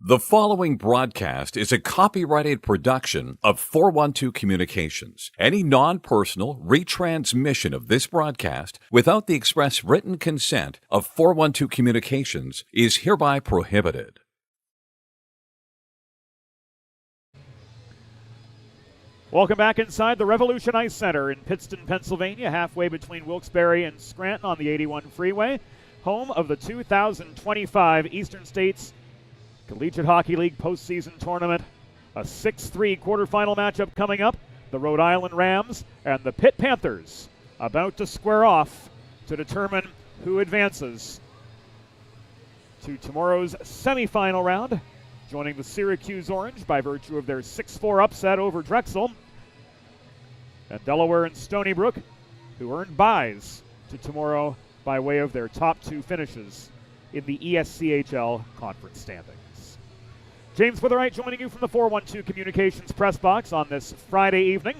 The following broadcast is a copyrighted production of 412 Communications. Any non-personal retransmission of this broadcast without the express written consent of 412 Communications is hereby prohibited. Welcome back inside the Revolution Ice Center in Pittston, Pennsylvania, halfway between Wilkes-Barre and Scranton on the 81 freeway, home of the 2025 Eastern States Collegiate Hockey League postseason tournament. A 6-3 quarterfinal matchup coming up. The Rhode Island Rams and the Pitt Panthers about to square off to determine who advances to tomorrow's semifinal round. Joining the Syracuse Orange by virtue of their 6-4 upset over Drexel. And Delaware and Stony Brook, who earned byes to tomorrow by way of their top two finishes in the ESCHL conference standings. James Witherite joining you from the 412 Communications press box on this Friday evening.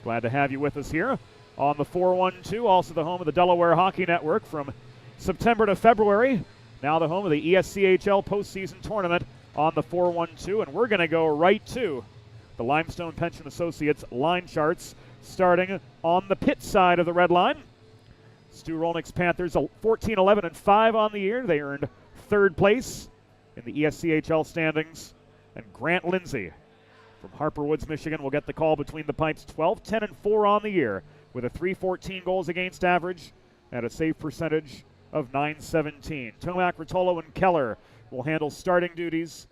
Glad to have you with us here on the 412, also the home of the Delaware Hockey Network from September to February. Now the home of the ESCHL postseason tournament on the 412, and we're going to go right to the Limestone Pension Associates line charts, starting on the Pitt side of the red line. Stu Rolnick's Panthers 14-11-5 on the year. They earned third place in the ESCHL standings. And Grant Lindsay from Harper Woods, Michigan will get the call between the pipes. 12-10-4 on the year with a .314 goals against average and a save percentage of .917. Tomac, Rotolo, and Keller will handle starting duties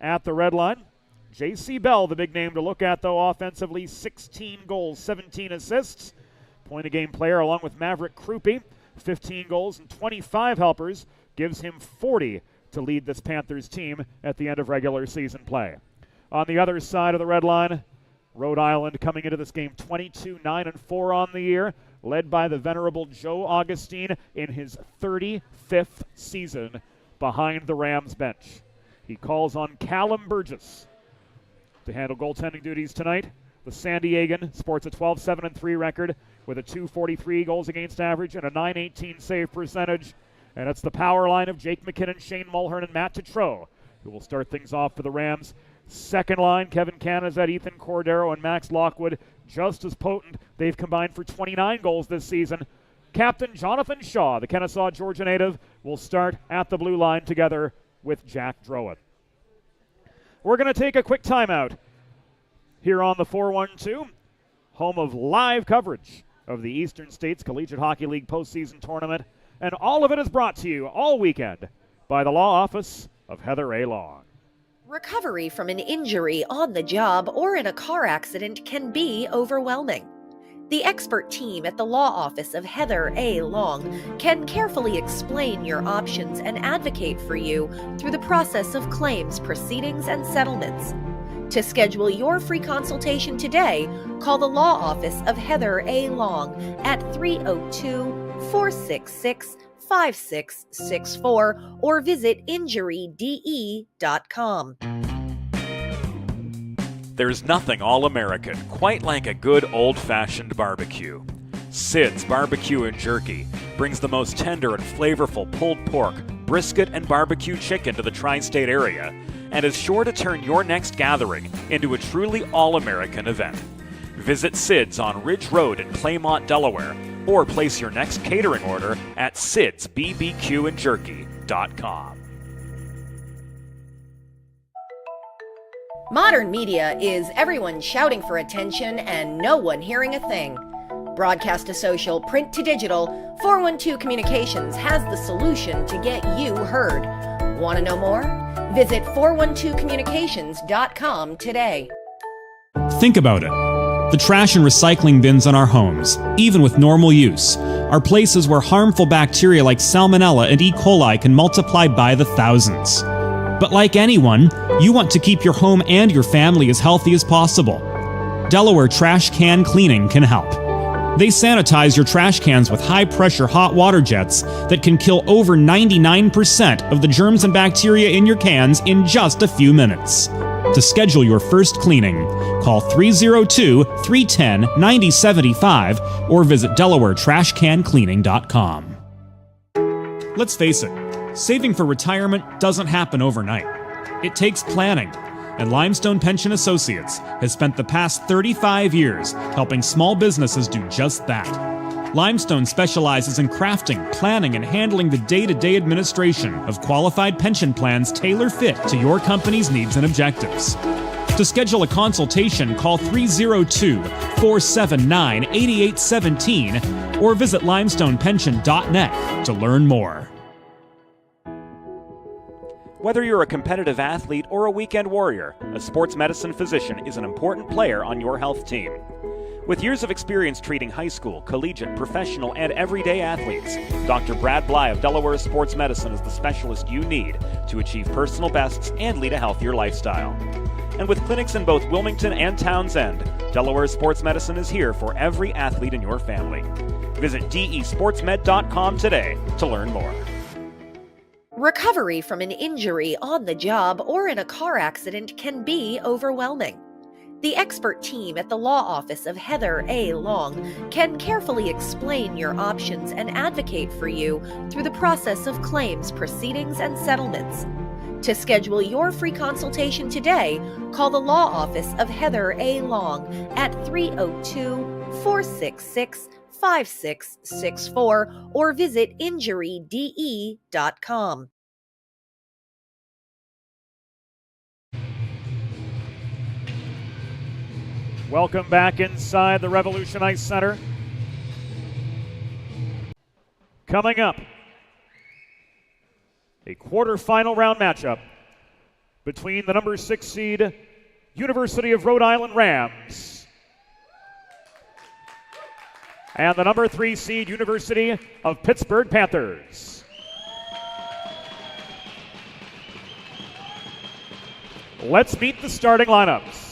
at the red line. J.C. Bell, the big name to look at, though, offensively, 16 goals, 17 assists. Point-a-game player, along with Maverick Krupe, 15 goals and 25 helpers, gives him 40 to lead this Panthers team at the end of regular season play. On the other side of the red line, Rhode Island coming into this game 22-9-4 on the year, led by the venerable Joe Augustine in his 35th season behind the Rams bench. He calls on Callum Burgess to handle goaltending duties tonight. The San Diegan sports a 12-7-3 record with a .243 goals against average and a .918 save percentage. And it's the power line of Jake McKinnon, Shane Mulhern, and Matt Tetreault who will start things off for the Rams. Second line, Kevin Canizet, Ethan Cordero, and Max Lockwood, just as potent. They've combined for 29 goals this season. Captain Jonathan Shaw, the Kennesaw, Georgia native, will start at the blue line together with Jack Drowan. We're going to take a quick timeout here on the 412, home of live coverage of the Eastern States Collegiate Hockey League postseason tournament. And all of it is brought to you all weekend by the law office of Heather A. Long. Recovery from an injury on the job or in a car accident can be overwhelming. The expert team at the law office of Heather A. Long can carefully explain your options and advocate for you through the process of claims, proceedings, and settlements. To schedule your free consultation today, call the law office of Heather A. Long at 302-466-5664 or visit injuryde.com. There's nothing all-American quite like a good old-fashioned barbecue. Sid's Barbecue and Jerky brings the most tender and flavorful pulled pork, brisket, and barbecue chicken to the tri-state area and is sure to turn your next gathering into a truly all-American event. Visit Sid's on Ridge Road in Claymont, Delaware, or place your next catering order at sidsbbqandjerky.com. Modern media is everyone shouting for attention and no one hearing a thing. Broadcast to social, print to digital, 412 Communications has the solution to get you heard. Want to know more? Visit 412communications.com today. Think about it. The trash and recycling bins in our homes, even with normal use, are places where harmful bacteria like Salmonella and E. coli can multiply by the thousands. But like anyone, you want to keep your home and your family as healthy as possible. Delaware Trash Can Cleaning can help. They sanitize your trash cans with high-pressure hot water jets that can kill over 99% of the germs and bacteria in your cans in just a few minutes. To schedule your first cleaning, call 302-310-9075 or visit DelawareTrashCanCleaning.com. Let's face it, saving for retirement doesn't happen overnight. It takes planning, and Limestone Pension Associates has spent the past 35 years helping small businesses do just that. Limestone specializes in crafting, planning, and handling the day-to-day administration of qualified pension plans tailor-fit to your company's needs and objectives. To schedule a consultation, call 302-479-8817 or visit limestonepension.net to learn more. Whether you're a competitive athlete or a weekend warrior, a sports medicine physician is an important player on your health team. With years of experience treating high school, collegiate, professional, and everyday athletes, Dr. Brad Bly of Delaware Sports Medicine is the specialist you need to achieve personal bests and lead a healthier lifestyle. And with clinics in both Wilmington and Townsend, Delaware Sports Medicine is here for every athlete in your family. Visit desportsmed.com today to learn more. Recovery from an injury on the job or in a car accident can be overwhelming. The expert team at the law office of Heather A. Long can carefully explain your options and advocate for you through the process of claims, proceedings, and settlements. To schedule your free consultation today, call the law office of Heather A. Long at 302-466-5664 or visit injuryde.com. Welcome back inside the Revolution Ice Center. Coming up, a quarterfinal round matchup between the number 6 seed University of Rhode Island Rams and the number 3 seed University of Pittsburgh Panthers. Let's meet the starting lineups.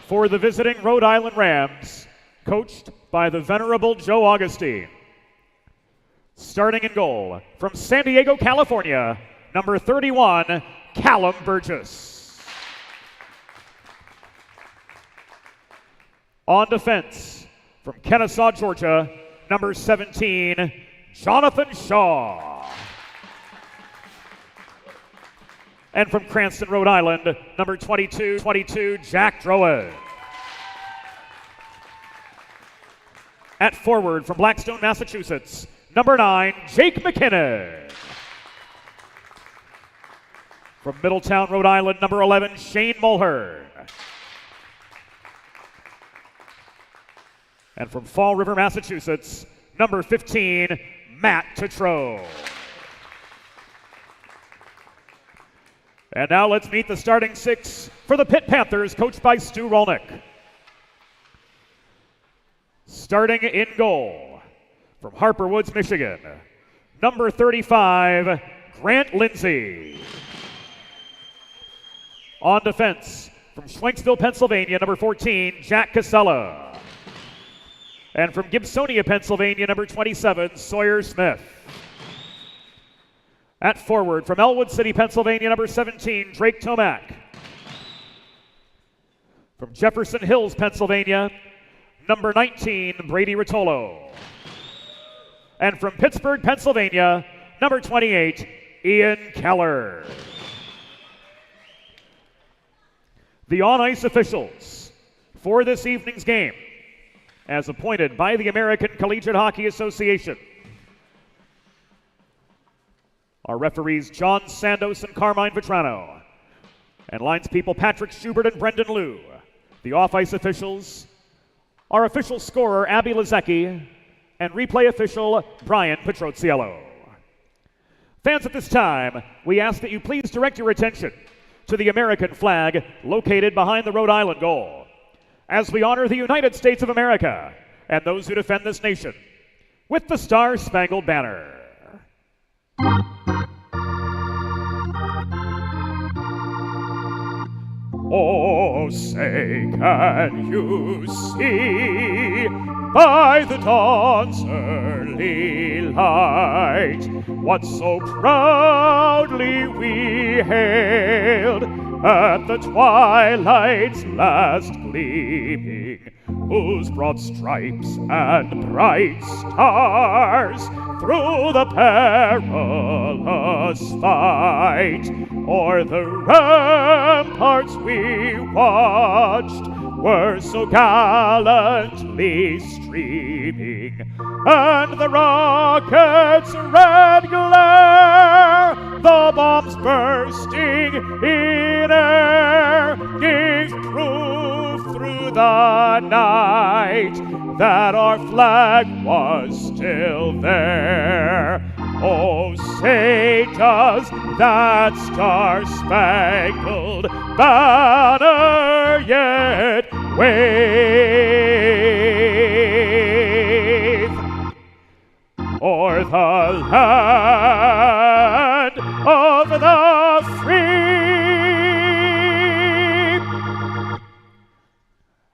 For the visiting Rhode Island Rams, coached by the venerable Joe Augustine. Starting in goal, from San Diego, California, number 31, Callum Burgess. On defense, from Kennesaw, Georgia, number 17, Jonathan Shaw. And from Cranston, Rhode Island, number 22, Jack Drowan. At forward, from Blackstone, Massachusetts, number 9, Jake McKinnon. From Middletown, Rhode Island, number 11, Shane Mulhern. And from Fall River, Massachusetts, number 15, Matt Tetreault. And now let's meet the starting 6 for the Pitt Panthers, coached by Stu Rolnick. Starting in goal, from Harper Woods, Michigan, number 35, Grant Lindsay. On defense, from Schwenksville, Pennsylvania, number 14, Jack Casella. And from Gibsonia, Pennsylvania, number 27, Sawyer Smith. At forward, from Elwood City, Pennsylvania, number 17, Drake Tomac. From Jefferson Hills, Pennsylvania, number 19, Brady Rotolo. And from Pittsburgh, Pennsylvania, number 28, Ian Keller. The on-ice officials for this evening's game, as appointed by the American Collegiate Hockey Association, are referees John Sandos and Carmine Vetrano, and linespeople Patrick Schubert and Brendan Liu. The off-ice officials are official scorer Abby Lazecki and replay official Brian Petroziello. Fans, at this time, we ask that you please direct your attention to the American flag located behind the Rhode Island goal, as we honor the United States of America and those who defend this nation with the Star-Spangled Banner. Oh, say, can you see by the dawn's early light what so proudly we hailed at the twilight's last gleaming, whose broad stripes and bright stars through the perilous fight o'er the ramparts we watched were so gallantly streaming, and the rockets' red glare, the bombs bursting in air, gave proof through the night that our flag was still there. Oh, say does that star-spangled banner yet wave o'er the land of the free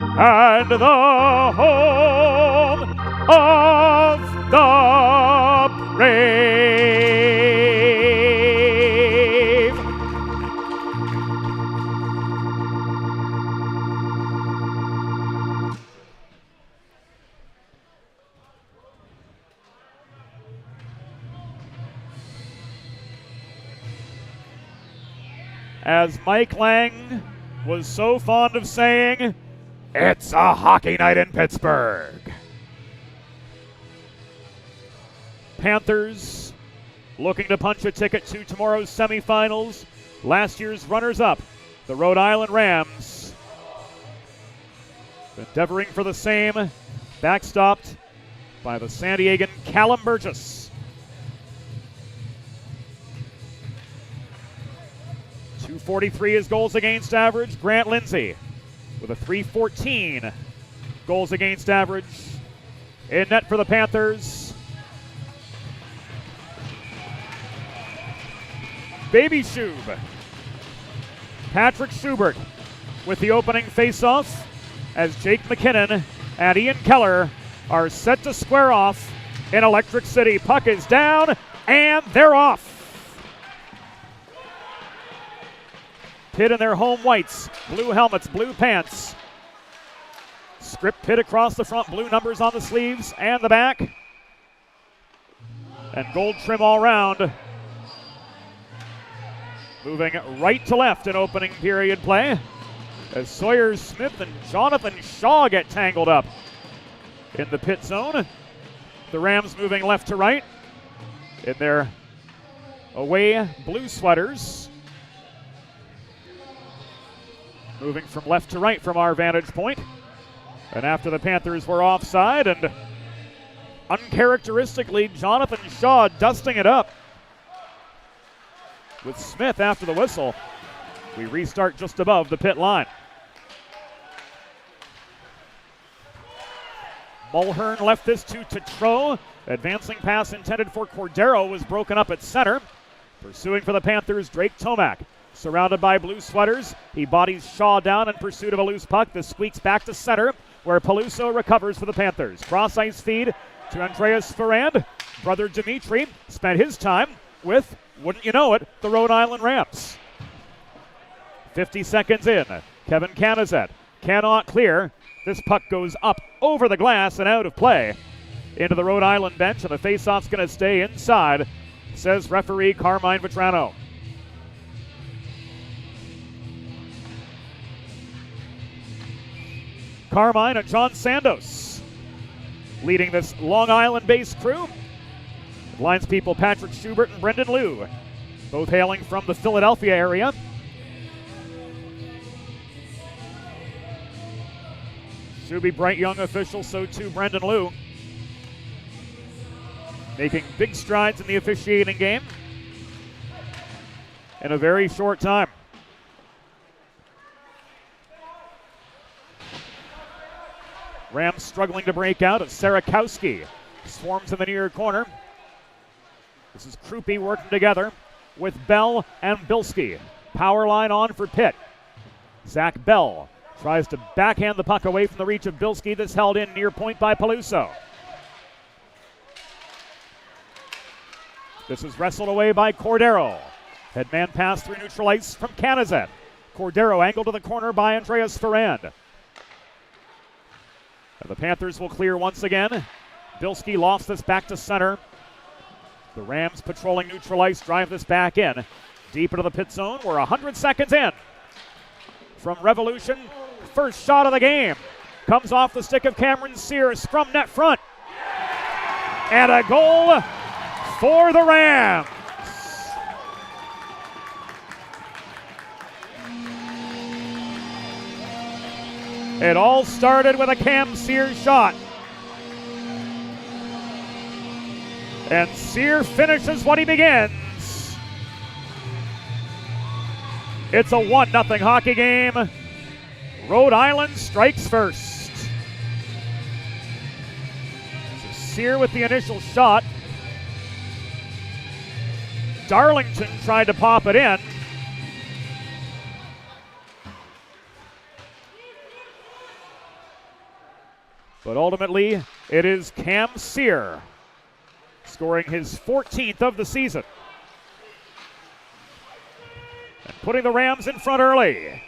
and the home of the brave. As Mike Lang was so fond of saying, it's a hockey night in Pittsburgh. Panthers looking to punch a ticket to tomorrow's semifinals. Last year's runners-up, the Rhode Island Rams, endeavoring for the same, backstopped by the San Diegan Callum Burgess. 243 is goals against average. Grant Lindsay with a 314 goals against average. In net for the Panthers, Baby Shub. Patrick Schubert with the opening faceoff as Jake McKinnon and Ian Keller are set to square off in Electric City. Puck is down and they're off. Pitt in their home whites, blue helmets, blue pants. Script Pitt across the front, blue numbers on the sleeves and the back. And gold trim all round. Moving right to left in opening period play as Sawyer Smith and Jonathan Shaw get tangled up in the pit zone. The Rams moving left to right in their away blue sweaters. Moving from left to right from our vantage point. And after the Panthers were offside, and uncharacteristically, Jonathan Shaw dusting it up with Smith after the whistle. We restart just above the pit line. Mulhern left this to Tetreault. Advancing pass intended for Cordero was broken up at center. Pursuing for the Panthers, Drake Tomac. Surrounded by blue sweaters, he bodies Shaw down in pursuit of a loose puck. This squeaks back to center, where Peluso recovers for the Panthers. Cross ice feed to Andreas Ferrand. Brother Dimitri spent his time with, wouldn't you know it, the Rhode Island Rams. 50 seconds in, Kevin Canizet cannot clear. This puck goes up over the glass and out of play into the Rhode Island bench, and the faceoff's going to stay inside, says referee Carmine Vetrano. Carmine and John Sandos leading this Long Island-based crew. Linespeople Patrick Schubert and Brendan Liu, both hailing from the Philadelphia area. Shuby, bright young official, so too Brendan Liu. Making big strides in the officiating game in a very short time. Rams struggling to break out as Sarakowski swarms in the near corner. This is Krupe working together with Bell and Bilski. Power line on for Pitt. Zach Bell tries to backhand the puck away from the reach of Bilski. This held in near point by Peluso. This is wrestled away by Cordero. Headman pass through neutral ice from Canizet. Cordero angled to the corner by Andreas Ferrand. And the Panthers will clear once again. Bilski lofts this back to center. The Rams patrolling neutral ice drive this back in. Deep into the pit zone. We're 100 seconds in. From Revolution, first shot of the game. Comes off the stick of Cameron Sears from net front. And a goal for the Rams. It all started with a Cam Sears shot. And Sear finishes what he begins. It's a 1-0 hockey game. Rhode Island strikes first. So Sear with the initial shot. Darlington tried to pop it in. But ultimately, it is Cam Sear scoring his 14th of the season. And putting the Rams in front early.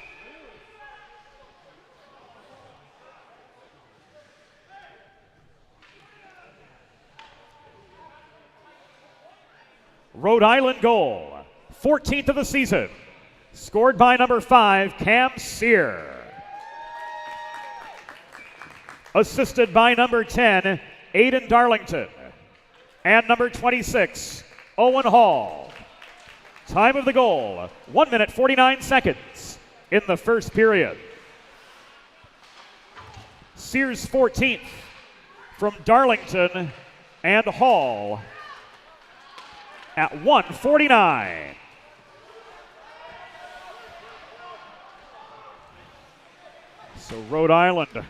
Rhode Island goal, 14th of the season, scored by number 5, Cam Sear. Assisted by number 10, Aiden Darlington. And number 26, Owen Hall. Time of the goal, 1 minute 49 seconds in the first period. Sears 14th from Darlington and Hall at 1:49. So Rhode Island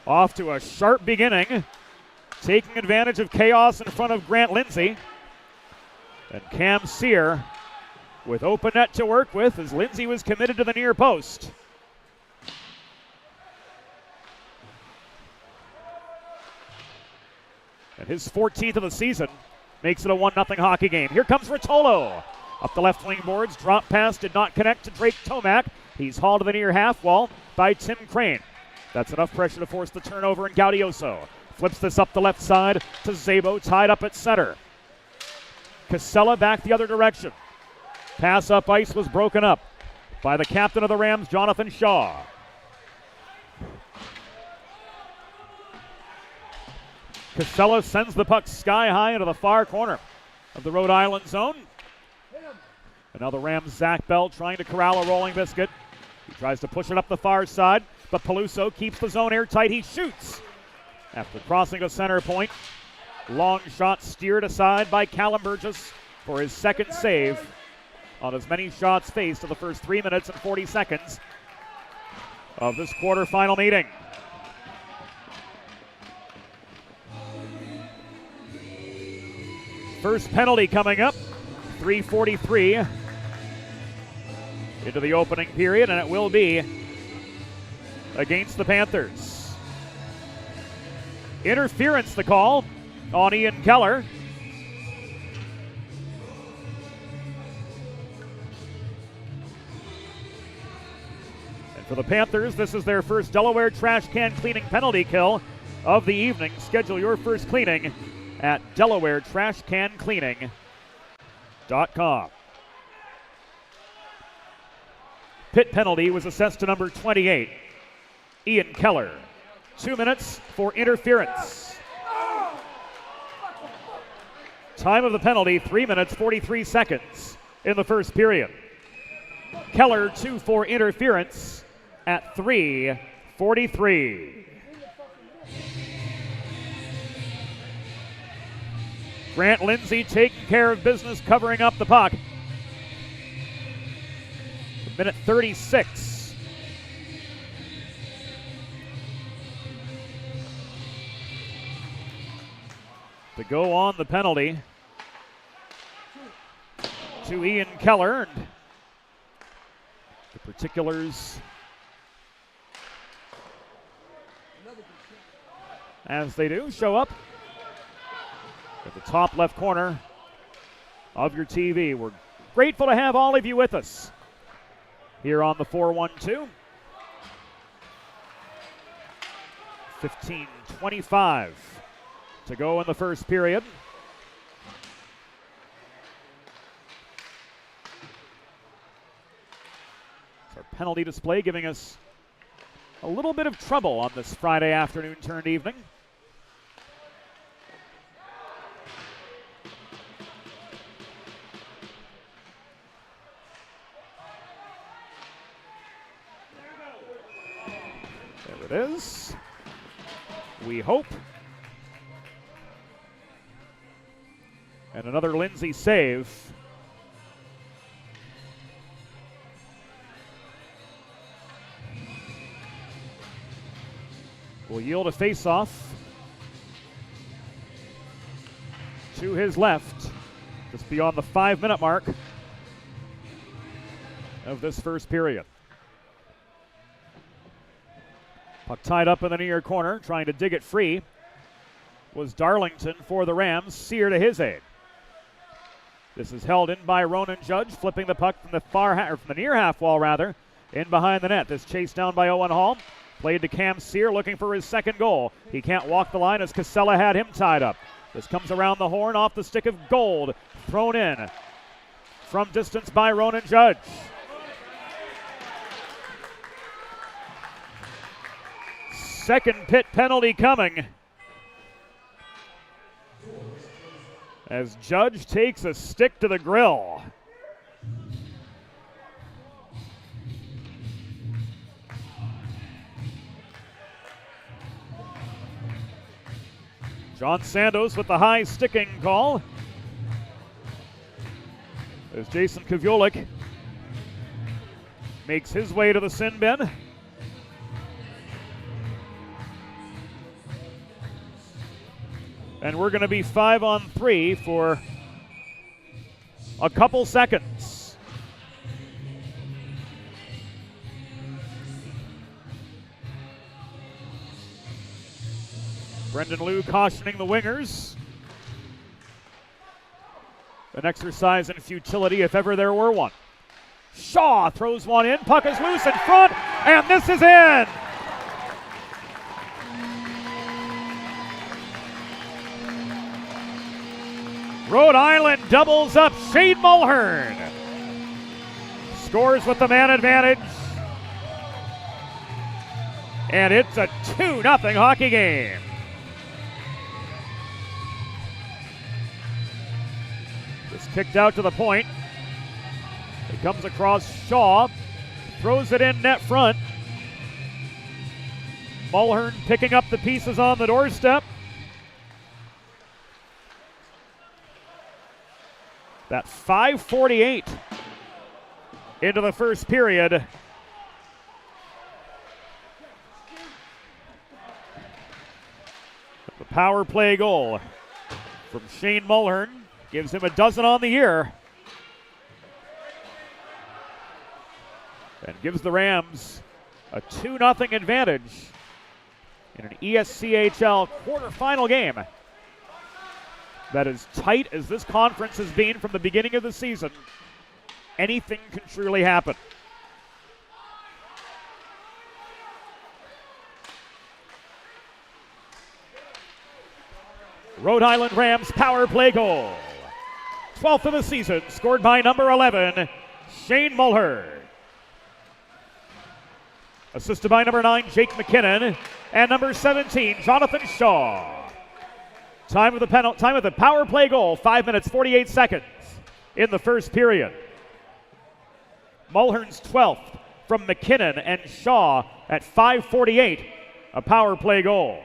off to a sharp beginning, taking advantage of chaos in front of Grant Lindsay. And Cam Sear with open net to work with as Lindsay was committed to the near post. And his 14th of the season makes it a 1-0 hockey game. Here comes Rotolo. Up the left wing boards, drop pass did not connect to Drake Tomac. He's hauled to the near half wall by Tim Crane. That's enough pressure to force the turnover, and Gaudioso flips this up the left side to Zabo, tied up at center. Casella back the other direction. Pass up ice was broken up by the captain of the Rams, Jonathan Shaw. Casella sends the puck sky high into the far corner of the Rhode Island zone. And now the Rams' Zach Bell trying to corral a rolling biscuit. He tries to push it up the far side, but Peluso keeps the zone airtight. He shoots after crossing a center point. Long shot steered aside by Callum Burgess for his second save on as many shots faced in the first 3 minutes and 40 seconds of this quarterfinal meeting. First penalty coming up, 3:43 into the opening period, and it will be against the Panthers. Interference, the call on Ian Keller. And for the Panthers, this is their first Delaware trash can cleaning penalty kill of the evening. Schedule your first cleaning at DelawareTrashCanCleaning.com. Pitt penalty was assessed to number 28, Ian Keller. 2 minutes for interference. Time of the penalty, 3 minutes, 43 seconds in the first period. Keller 2 for interference at 3:43. Grant Lindsay taking care of business, covering up the puck. Minute 36. To go on the penalty to Ian Keller. And the particulars as they do show up at the top left corner of your TV. We're grateful to have all of you with us here on the 412. 15:25 to go in the first period. penalty display giving us a little bit of trouble on this Friday afternoon turned evening. There it is. We hope. And another Lindsay save. Will yield a face-off to his left, just beyond the 5-minute mark of this first period. Puck tied up in the near corner, trying to dig it free was Darlington for the Rams. Sear to his aid. This is held in by Ronan Judge, flipping the puck from the from the near half wall rather, in behind the net. This chased down by Owen Hall. Played to Cam Sear, looking for his second goal. He can't walk the line as Casella had him tied up. This comes around the horn off the stick of Gold. Thrown in from distance by Ronan Judge. Second Pitt penalty coming as Judge takes a stick to the grill. John Sandos with the high sticking call. As Jason Kavulik makes his way to the sin bin. And we're going to be 5-on-3 for a couple seconds. Brendan Liu cautioning the wingers. An exercise in futility if ever there were one. Shaw throws one in, puck is loose in front, and this is in! Rhode Island doubles up. Shane Mulhern scores with the man advantage. And it's a 2-0 hockey game. Just kicked out to the point. It comes across Shaw. Throws it in net front. Mulhern picking up the pieces on the doorstep. That 5:48 into the first period. The power play goal from Shane Mulhern gives him a dozen on the year. And gives the Rams a 2-0 advantage in an ESCHL quarterfinal game. That is tight as this conference has been from the beginning of the season. Anything can truly happen. Rhode Island Rams power play goal. 12th of the season, scored by number 11, Shane Mulhern. Assisted by number 9, Jake McKinnon, and number 17, Jonathan Shaw. Time of the power play goal, 5 minutes, 48 seconds in the first period. Mulhern's 12th from McKinnon and Shaw at 5:48, a power play goal.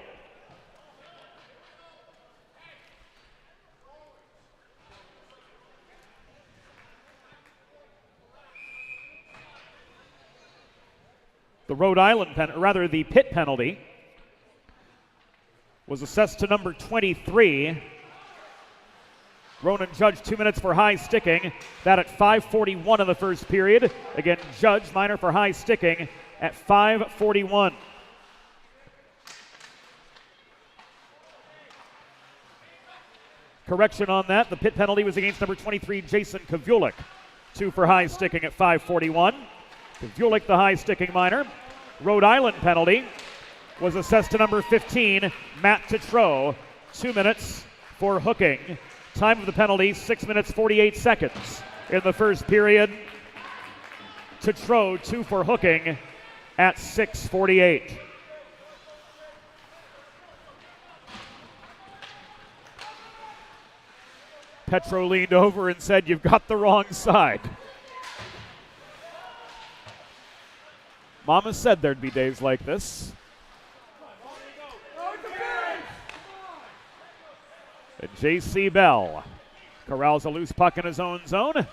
The Pitt penalty was assessed to number 23. Ronan Judge, 2 minutes for high sticking. That at 5:41 of the first period. Again, Judge, minor for high sticking at 5:41. Correction on that. The Pitt penalty was against number 23, Jason Kavulik. 2 for high sticking at 5:41. Kavulik, the high sticking minor. Rhode Island penalty was assessed to number 15, Matt Tetreault. 2 minutes for hooking. Time of the penalty, 6 minutes, 48 seconds in the first period. to Tro, 2 for hooking at 6:48. Petro leaned over and said, "You've got the wrong side." Mama said there'd be days like this. And J.C. Bell corrals a loose puck in his own zone.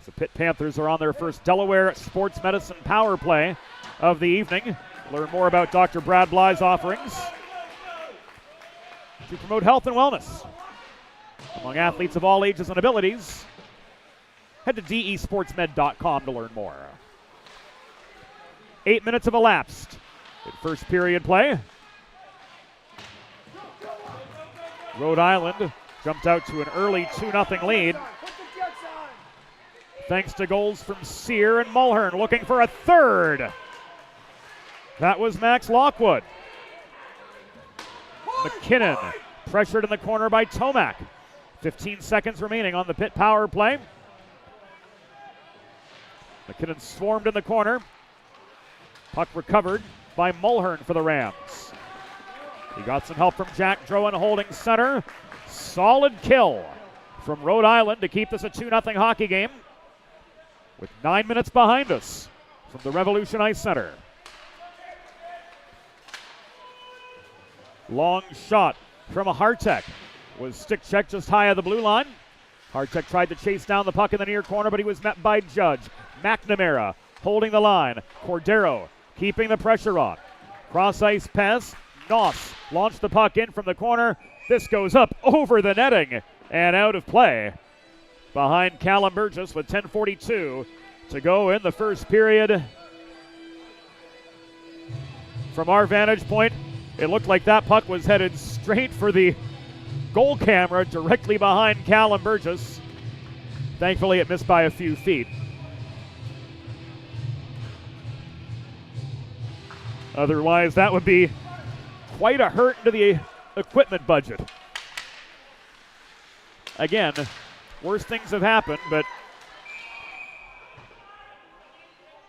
The Pitt Panthers are on their first Delaware Sports Medicine power play of the evening. Learn more about Dr. Brad Bly's offerings to promote health and wellness among athletes of all ages and abilities. Head to desportsmed.com to learn more. 8 minutes have elapsed in first period play. Rhode Island jumped out to an early 2-0 lead, thanks to goals from Sear and Mulhern, looking for a third. That was Max Lockwood. McKinnon pressured in the corner by Tomac. 15 seconds remaining on the Pitt power play. McKinnon swarmed in the corner. Puck recovered by Mulhern for the Rams. He got some help from Jack Drowan holding center. Solid kill from Rhode Island to keep this a 2-0 hockey game with 9 minutes behind us from the Revolution Ice Center. Long shot from a Hartek was stick checked just high of the blue line. Hartek tried to chase down the puck in the near corner, but he was met by Judge. McNamara holding the line. Cordero keeping the pressure on. Cross ice pass. Noss launched the puck in from the corner. This goes up over the netting and out of play behind Callum Burgess with 10:42 to go in the first period. From our vantage point, it looked like that puck was headed straight for the goal camera directly behind Callum Burgess. Thankfully, it missed by a few feet. Otherwise, that would be quite a hurt to the equipment budget. Again, worse things have happened, but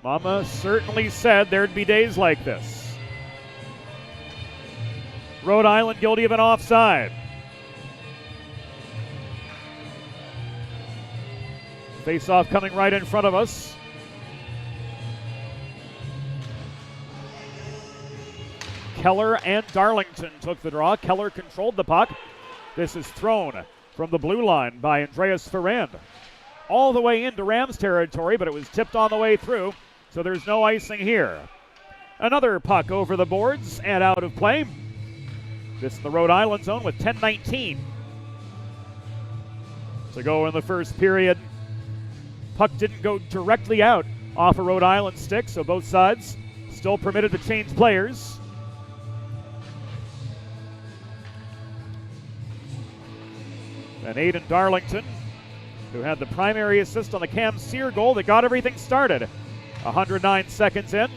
Mama certainly said there'd be days like this. Rhode Island guilty of an offside. Face-off coming right in front of us. Keller and Darlington took the draw. Keller controlled the puck. This is thrown from the blue line by Andreas Ferrand. All the way into Rams territory, but it was tipped on the way through, so there's no icing here. Another puck over the boards and out of play. This is the Rhode Island zone with 10:19 to go in the first period. Puck didn't go directly out off a Rhode Island stick, so both sides still permitted to change players. And Aiden Darlington, who had the primary assist on the Cam Sear goal that got everything started. 109 seconds in,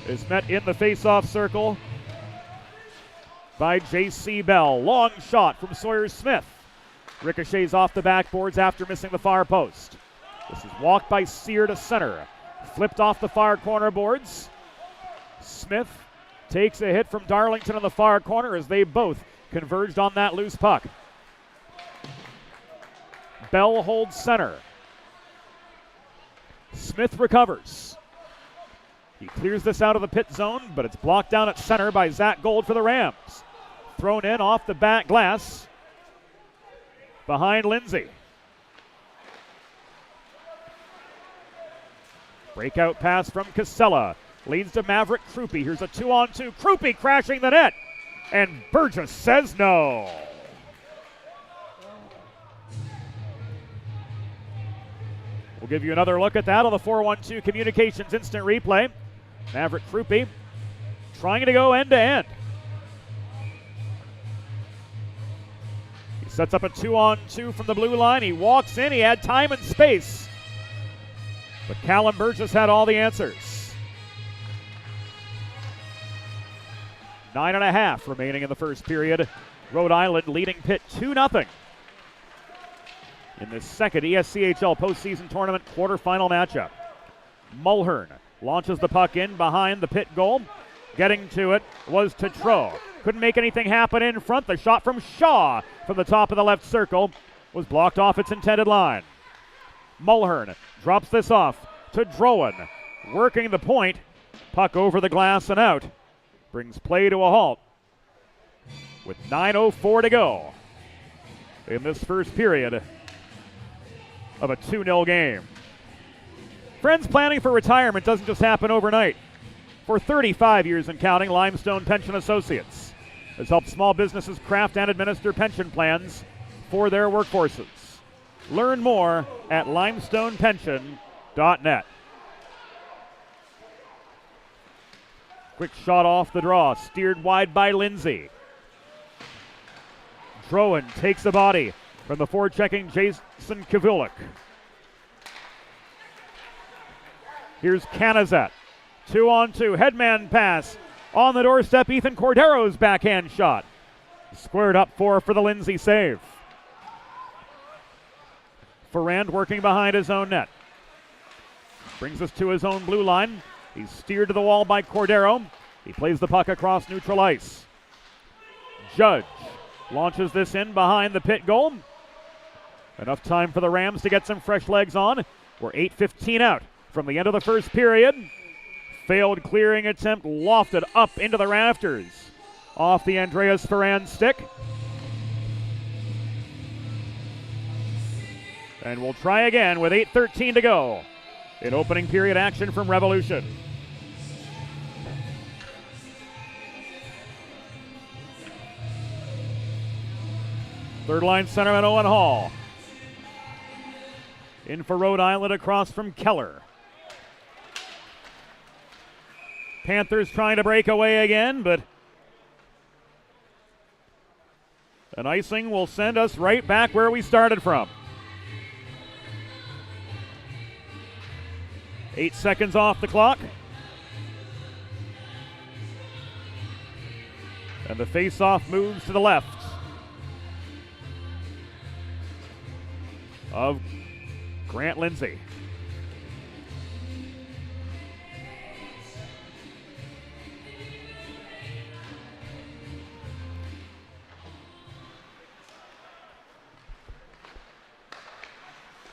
is met in the face-off circle by J.C. Bell. Long shot from Sawyer Smith. Ricochets off the backboards after missing the far post. This is walked by Sear to center. Flipped off the far corner boards. Smith takes a hit from Darlington on the far corner as they both converged on that loose puck. Bell holds center. Smith recovers. He clears this out of the pit zone, but it's blocked down at center by Zach Gold for the Rams. Thrown in off the back glass behind Lindsay. Breakout pass from Casella. Leads to Maverick Krupe. Here's a 2-on-2. Krupe crashing the net. And Burgess says no. We'll give you another look at that on the 412 Communications instant replay. Maverick Krupe trying to go end to end. He sets up a 2-on-2 from the blue line. He walks in. He had time and space. But Callum Burgess had all the answers. 9.5 remaining in the first period. Rhode Island leading Pitt 2-0. in the second ESCHL postseason tournament quarterfinal matchup. Mulhern launches the puck in behind the Pitt goal. Getting to it was Tetreault. Couldn't make anything happen in front. The shot from Shaw from the top of the left circle was blocked off its intended line. Mulhern drops this off to Drowan. Working the point. Puck over the glass and out. Brings play to a halt with 9:04 to go in this first period of a 2-0 game. Friends, planning for retirement doesn't just happen overnight. For 35 years and counting, Limestone Pension Associates has helped small businesses craft and administer pension plans for their workforces. Learn more at limestonepension.net. Quick shot off the draw, steered wide by Lindsay. Drowan takes a body from the forechecking Jason Kavulik. Here's Canizet. 2-on-2, headman pass. On the doorstep, Ethan Cordero's backhand shot. Squared up for the Lindsay save. Ferrand working behind his own net. Brings us to his own blue line. He's steered to the wall by Cordero. He plays the puck across neutral ice. Judge launches this in behind the Pitt goal. Enough time for the Rams to get some fresh legs on. We're 8:15 out from the end of the first period. Failed clearing attempt lofted up into the rafters off the Andreas Ferrand stick. And we'll try again with 8:13 to go in opening period action from Revolution. Third line centerman Owen Hall. In for Rhode Island across from Keller. Panthers trying to break away again, but an icing will send us right back where we started from. 8 seconds off the clock. And the face-off moves to the left of Grant Lindsay.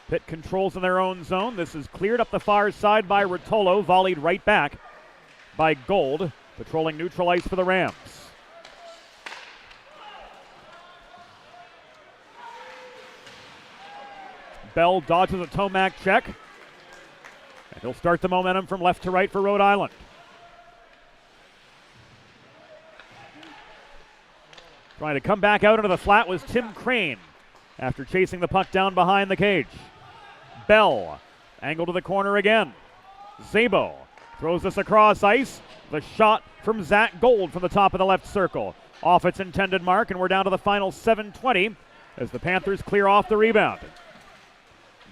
Pitt controls in their own zone. This is cleared up the far side by Rotolo, volleyed right back by Gold, patrolling neutral ice for the Rams. Bell dodges a Tomac check, and he'll start the momentum from left to right for Rhode Island. Trying to come back out into the flat was Tim Crane after chasing the puck down behind the cage. Bell, angle to the corner again. Zabo throws this across ice. The shot from Zach Gold from the top of the left circle. Off its intended mark, and we're down to the final 7:20 as the Panthers clear off the rebound.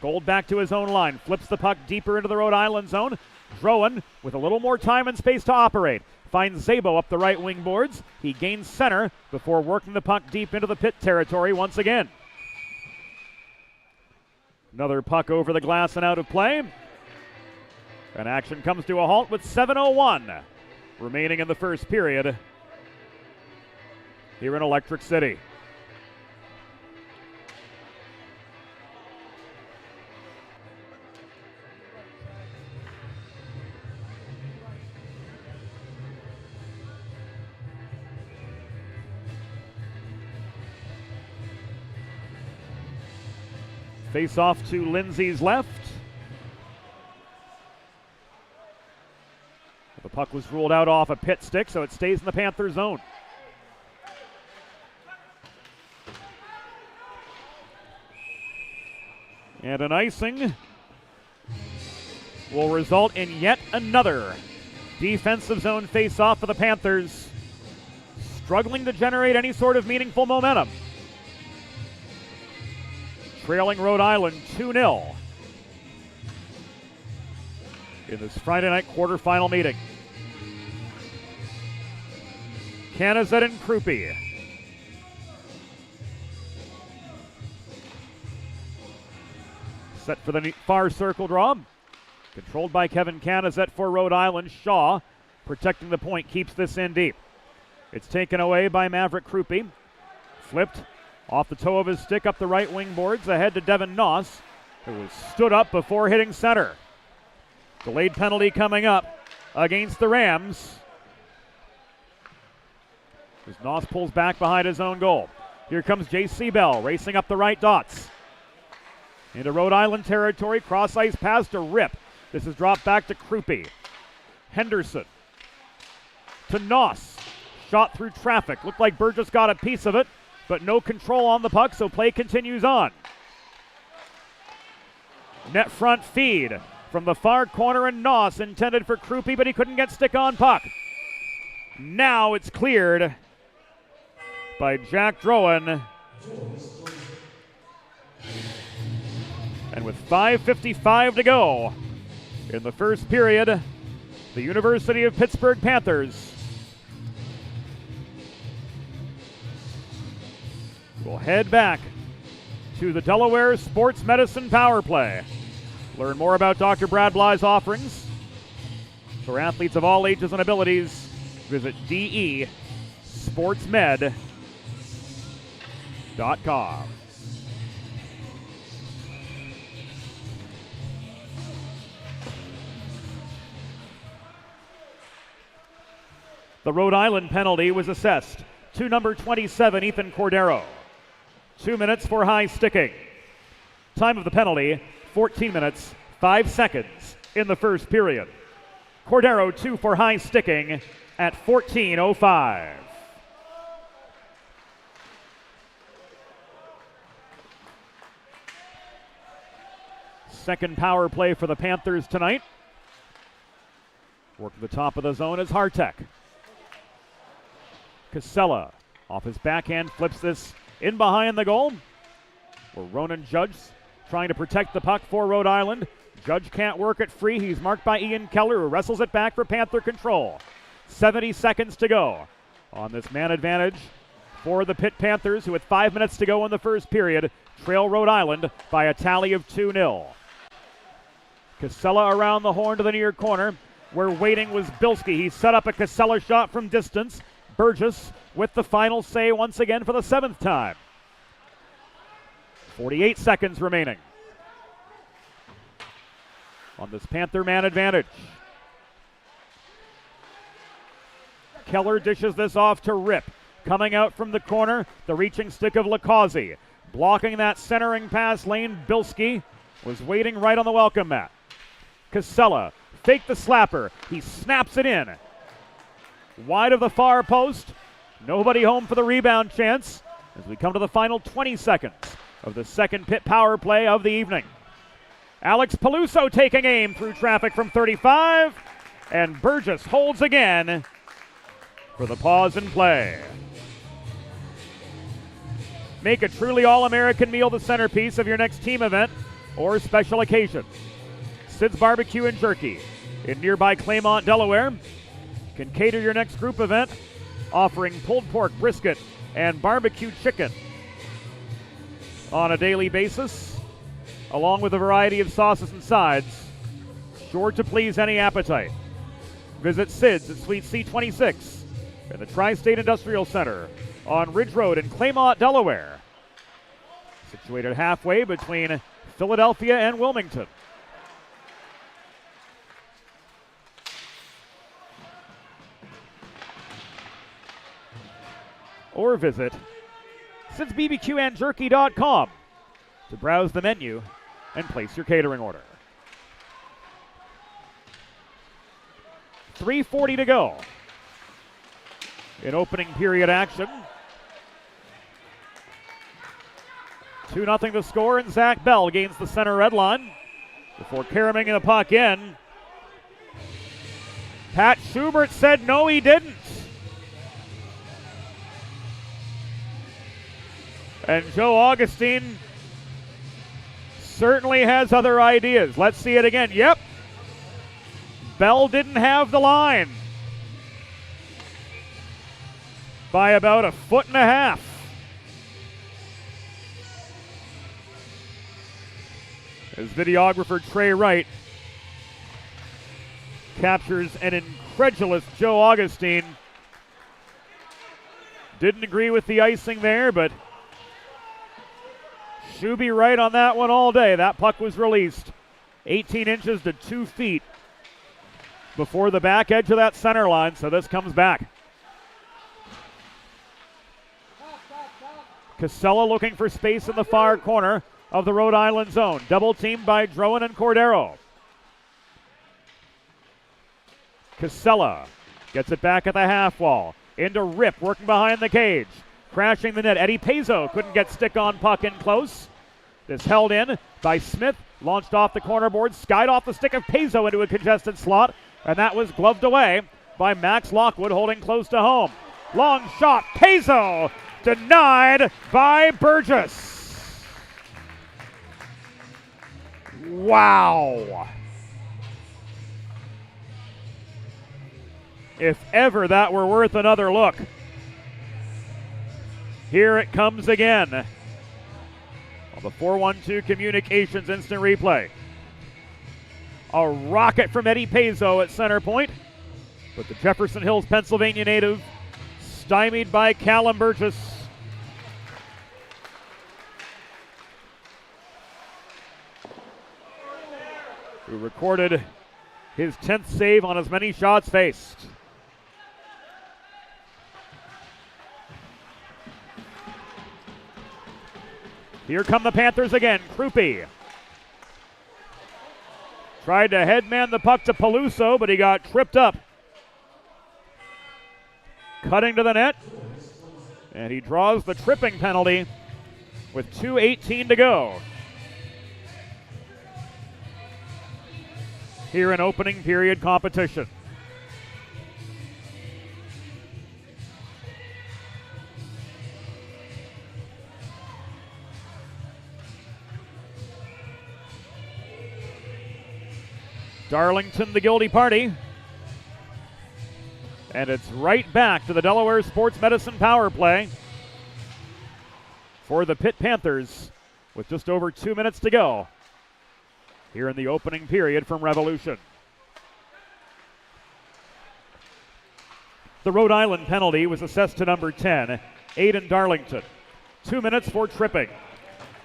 Gold back to his own line, flips the puck deeper into the Rhode Island zone. Drowan, with a little more time and space to operate, finds Zabo up the right wing boards. He gains center before working the puck deep into the Pitt territory once again. Another puck over the glass and out of play. And action comes to a halt with 7:01 remaining in the first period here in Electric City. Face off to Lindsay's left. The puck was ruled out off a Pitt stick, so it stays in the Panther zone. And an icing will result in yet another defensive zone face-off for the Panthers, struggling to generate any sort of meaningful momentum. Trailing Rhode Island 2-0 in this Friday night quarterfinal meeting. Canizet and Krupe. Set for the far circle draw. Controlled by Kevin Canizet for Rhode Island. Shaw protecting the point, keeps this in deep. It's taken away by Maverick Krupe. Flipped off the toe of his stick up the right wing boards ahead to Devin Noss, who was stood up before hitting center. Delayed penalty coming up against the Rams as Noss pulls back behind his own goal. Here comes J.C. Bell racing up the right dots. Into Rhode Island territory, cross ice pass to Rip. This is dropped back to Krupe. Henderson to Noss. Shot through traffic. Looked like Burgess got a piece of it, but no control on the puck, so play continues on. Net front feed from the far corner, and Noss intended for Krupe, but he couldn't get stick on puck. Now it's cleared by Jack Drowan. And with 5:55 to go in the first period, the University of Pittsburgh Panthers will head back to the Delaware Sports Medicine Power Play. Learn more about Dr. Brad Bly's offerings for athletes of all ages and abilities. Visit desportsmed.com. The Rhode Island penalty was assessed to number 27, Ethan Cordero. 2 minutes for high sticking. Time of the penalty, 14 minutes, 5 seconds in the first period. Cordero 2 for high sticking at 14:05. Second power play for the Panthers tonight. Work to the top of the zone is Hartek. Casella off his backhand flips this in behind the goal. Where Ronan Judge trying to protect the puck for Rhode Island. Judge can't work it free. He's marked by Ian Keller, who wrestles it back for Panther control. 70 seconds to go on this man advantage for the Pitt Panthers, who with 5 minutes to go in the first period trail Rhode Island by a tally of 2-0. Casella around the horn to the near corner, where waiting was Bilski. He set up a Casella shot from distance. Burgess with the final say once again for the 7th time. 48 seconds remaining on this Panther man advantage. Keller dishes this off to Rip. Coming out from the corner, the reaching stick of Lacazzi. Blocking that centering pass lane, Bilski was waiting right on the welcome mat. Casella faked the slapper. He snaps it in. Wide of the far post. Nobody home for the rebound chance as we come to the final 20 seconds of the second Pitt power play of the evening. Alex Peluso taking aim through traffic from 35, and Burgess holds again for the pause in play. Make a truly all-American meal the centerpiece of your next team event or special occasion. Sid's Barbecue and Jerky in nearby Claymont, Delaware can cater your next group event, offering pulled pork, brisket, and barbecue chicken on a daily basis, along with a variety of sauces and sides, sure to please any appetite. Visit Sid's at Suite C26 in the Tri-State Industrial Center on Ridge Road in Claymont, Delaware, situated halfway between Philadelphia and Wilmington. Or visit SidsBBQandJerky.com to browse the menu and place your catering order. 3:40 to go in opening period action. 2-0 to score, and Zach Bell gains the center red line before caroming the puck in. Pat Schubert said no, he didn't. And Joe Augustine certainly has other ideas. Let's see it again. Yep. Bell didn't have the line by about 1.5 feet. as videographer Trey Wright captures an incredulous Joe Augustine. Didn't agree with the icing there, but Shuby right on that one all day. That puck was released 18 inches to 2 feet before the back edge of that center line, so this comes back. Casella looking for space in the far corner of the Rhode Island zone. Double teamed by Drowan and Cordero. Casella gets it back at the half wall. Into Rip, working behind the cage. Crashing the net. Eddie Pezzo couldn't get stick on puck in close. This held in by Smith. Launched off the corner board. Skied off the stick of Pezzo into a congested slot. And that was gloved away by Max Lockwood, holding close to home. Long shot. Pezzo denied by Burgess. Wow. If ever that were worth another look. Here it comes again. On the 412 Communications instant replay. A rocket from Eddie Pezzo at center point. But the Jefferson Hills, Pennsylvania native stymied by Callum Burgess. Who recorded his 10th save on as many shots faced. Here come the Panthers again. Krupe tried to headman the puck to Peluso, but he got tripped up. Cutting to the net, and he draws the tripping penalty with 2:18 to go. Here in opening period competition. Darlington, the guilty party. And it's right back to the Delaware Sports Medicine power play for the Pitt Panthers with just over 2 minutes to go here in the opening period from Revolution. The Rhode Island penalty was assessed to number 10, Aiden Darlington. 2 minutes for tripping.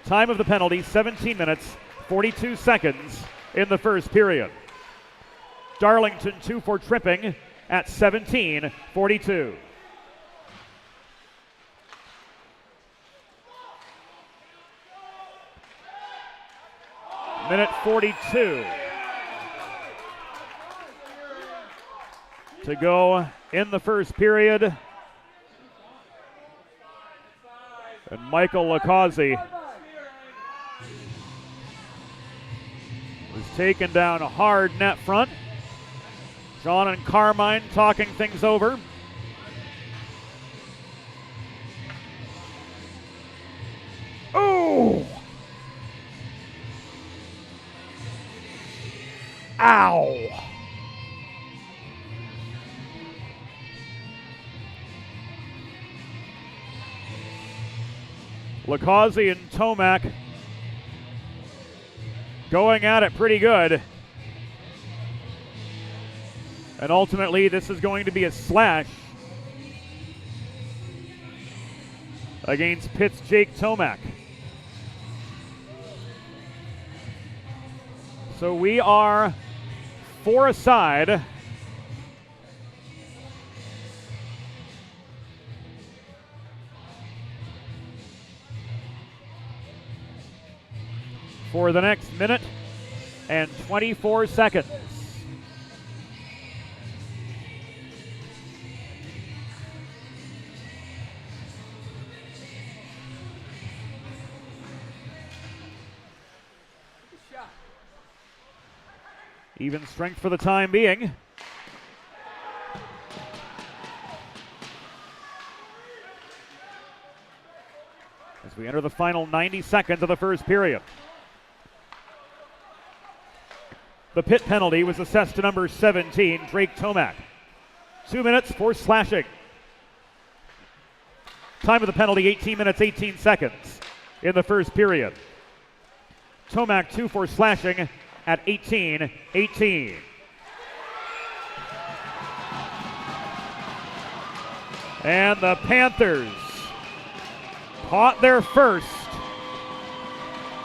Time of the penalty, 17 minutes, 42 seconds in the first period. Darlington 2 for tripping at 17:42. Minute 42 to go in the first period. And Michael Lacazzi was taken down hard net front. John and Carmine talking things over. Oh! Ow! Lacazzi and Tomac going at it pretty good. And ultimately, this is going to be a slash against Pitt's Jake Tomac. So we are 4 aside. For the next minute and 24 seconds. Even strength for the time being. As we enter the final 90 seconds of the first period. The Pitt penalty was assessed to number 17, Drake Tomac. 2 minutes for slashing. Time of the penalty, 18 minutes, 18 seconds in the first period. Tomac 2 for slashing at 18-18. And the Panthers caught their first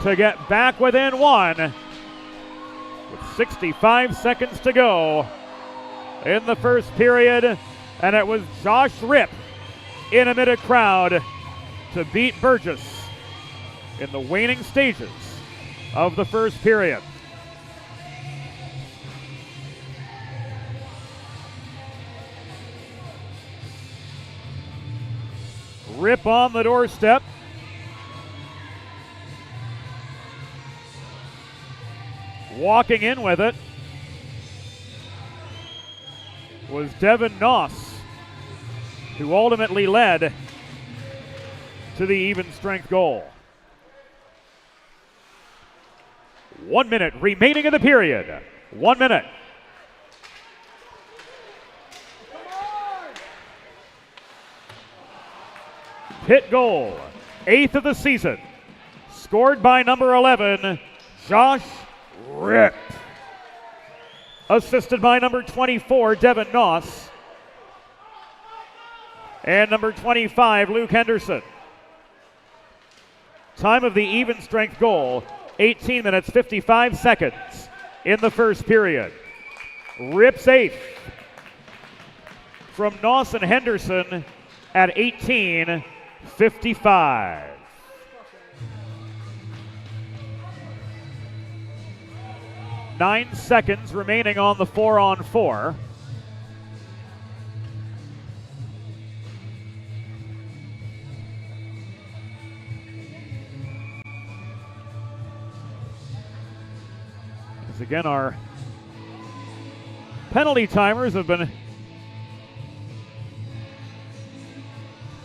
to get back within one with 65 seconds to go in the first period. And it was Josh Ripp in amid a crowd to beat Burgess in the waning stages of the first period. Ripp on the doorstep. Walking in with it was Devin Noss, who ultimately led to the even strength goal. 1 minute remaining in the period. 1 minute. Pitt goal, 8th of the season, scored by number 11, Josh Ripp. Assisted by number 24, Devin Noss, and number 25, Luke Henderson. Time of the even strength goal, 18 minutes, 55 seconds in the first period. Ripp's 8th from Noss and Henderson at 18:55. Nine seconds remaining on the 4-on-4. As again, our penalty timers have been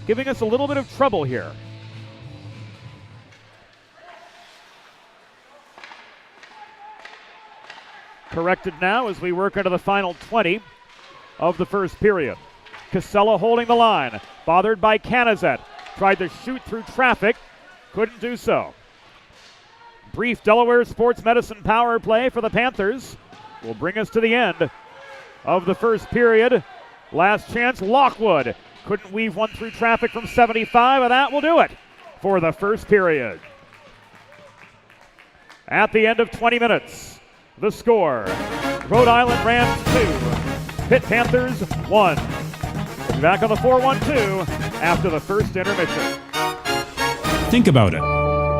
giving us a little bit of trouble here. Corrected now as we work into the final 20 of the first period. Casella holding the line, bothered by Canizet. Tried to shoot through traffic, couldn't do so. Brief Delaware Sports Medicine power play for the Panthers will bring us to the end of the first period. Last chance, Lockwood. Couldn't weave one through traffic from 75, and that will do it for the first period. At the end of 20 minutes, the score, Rhode Island Rams 2, Pitt Panthers 1. We'll be back on the 4-1-2 after the first intermission. Think about it.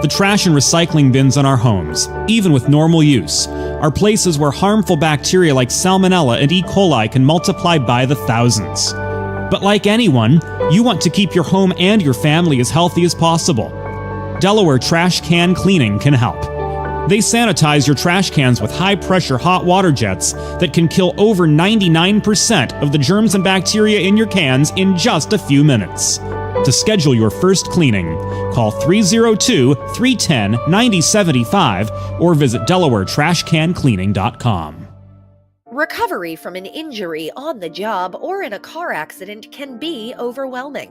The trash and recycling bins in our homes, even with normal use, are places where harmful bacteria like Salmonella and E. coli can multiply by the thousands. But like anyone, you want to keep your home and your family as healthy as possible. Delaware Trash Can Cleaning can help. They sanitize your trash cans with high-pressure hot water jets that can kill over 99% of the germs and bacteria in your cans in just a few minutes. To schedule your first cleaning, call 302-310-9075 or visit DelawareTrashCanCleaning.com. Recovery from an injury on the job or in a car accident can be overwhelming.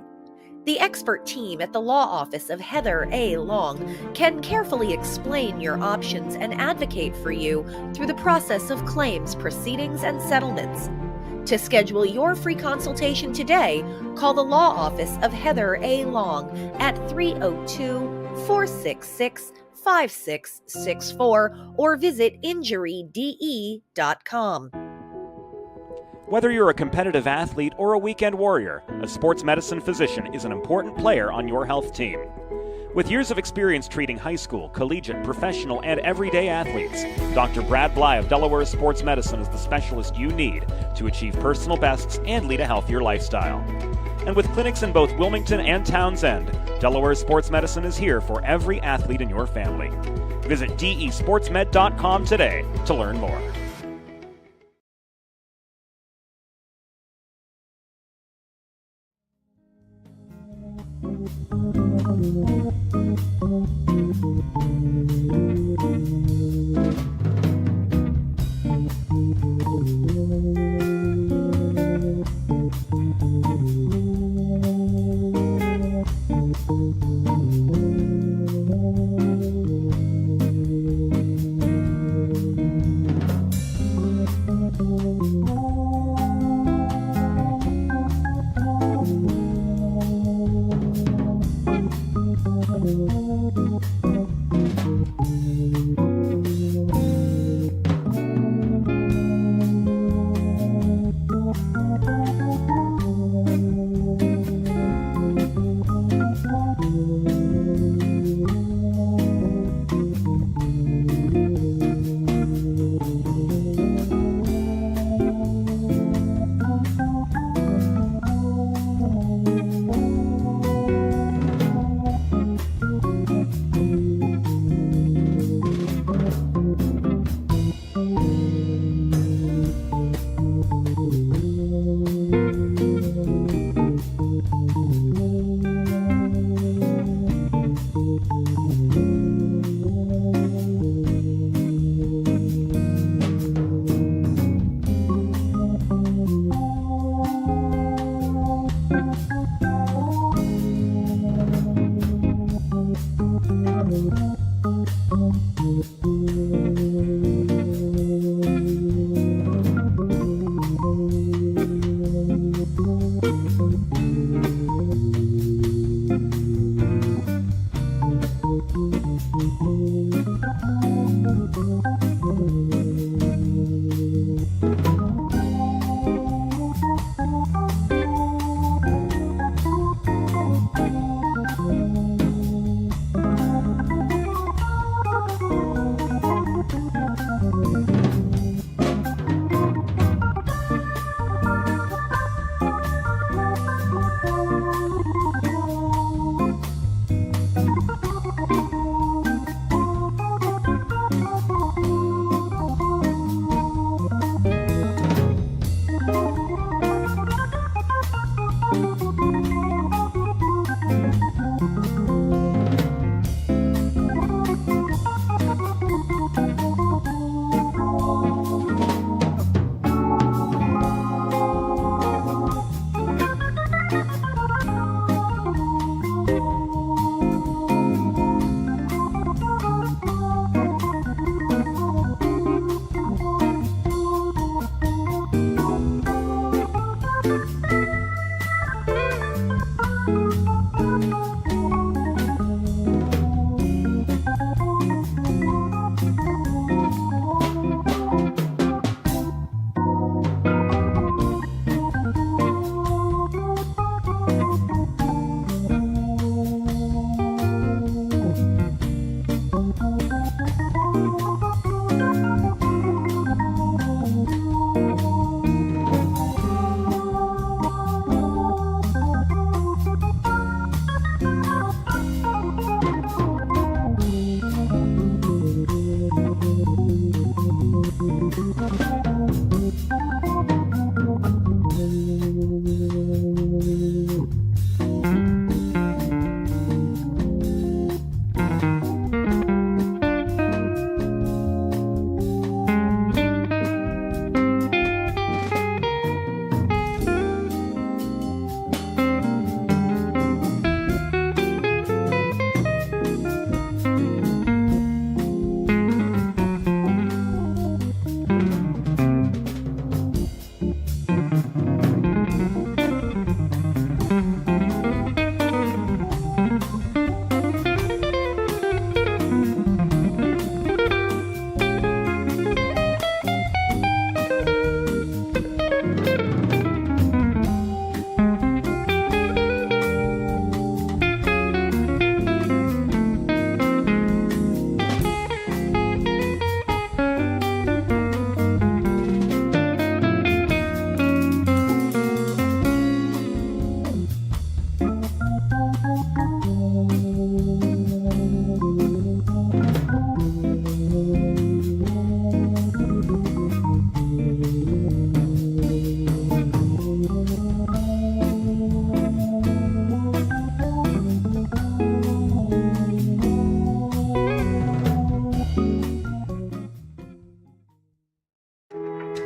The expert team at the law office of Heather A. Long can carefully explain your options and advocate for you through the process of claims, proceedings, and settlements. To schedule your free consultation today, call the law office of Heather A. Long at 302-466-5664 or visit injuryde.com. Whether you're a competitive athlete or a weekend warrior, a sports medicine physician is an important player on your health team. With years of experience treating high school, collegiate, professional, and everyday athletes, Dr. Brad Bly of Delaware Sports Medicine is the specialist you need to achieve personal bests and lead a healthier lifestyle. And with clinics in both Wilmington and Townsend, Delaware Sports Medicine is here for every athlete in your family. Visit desportsmed.com today to learn more.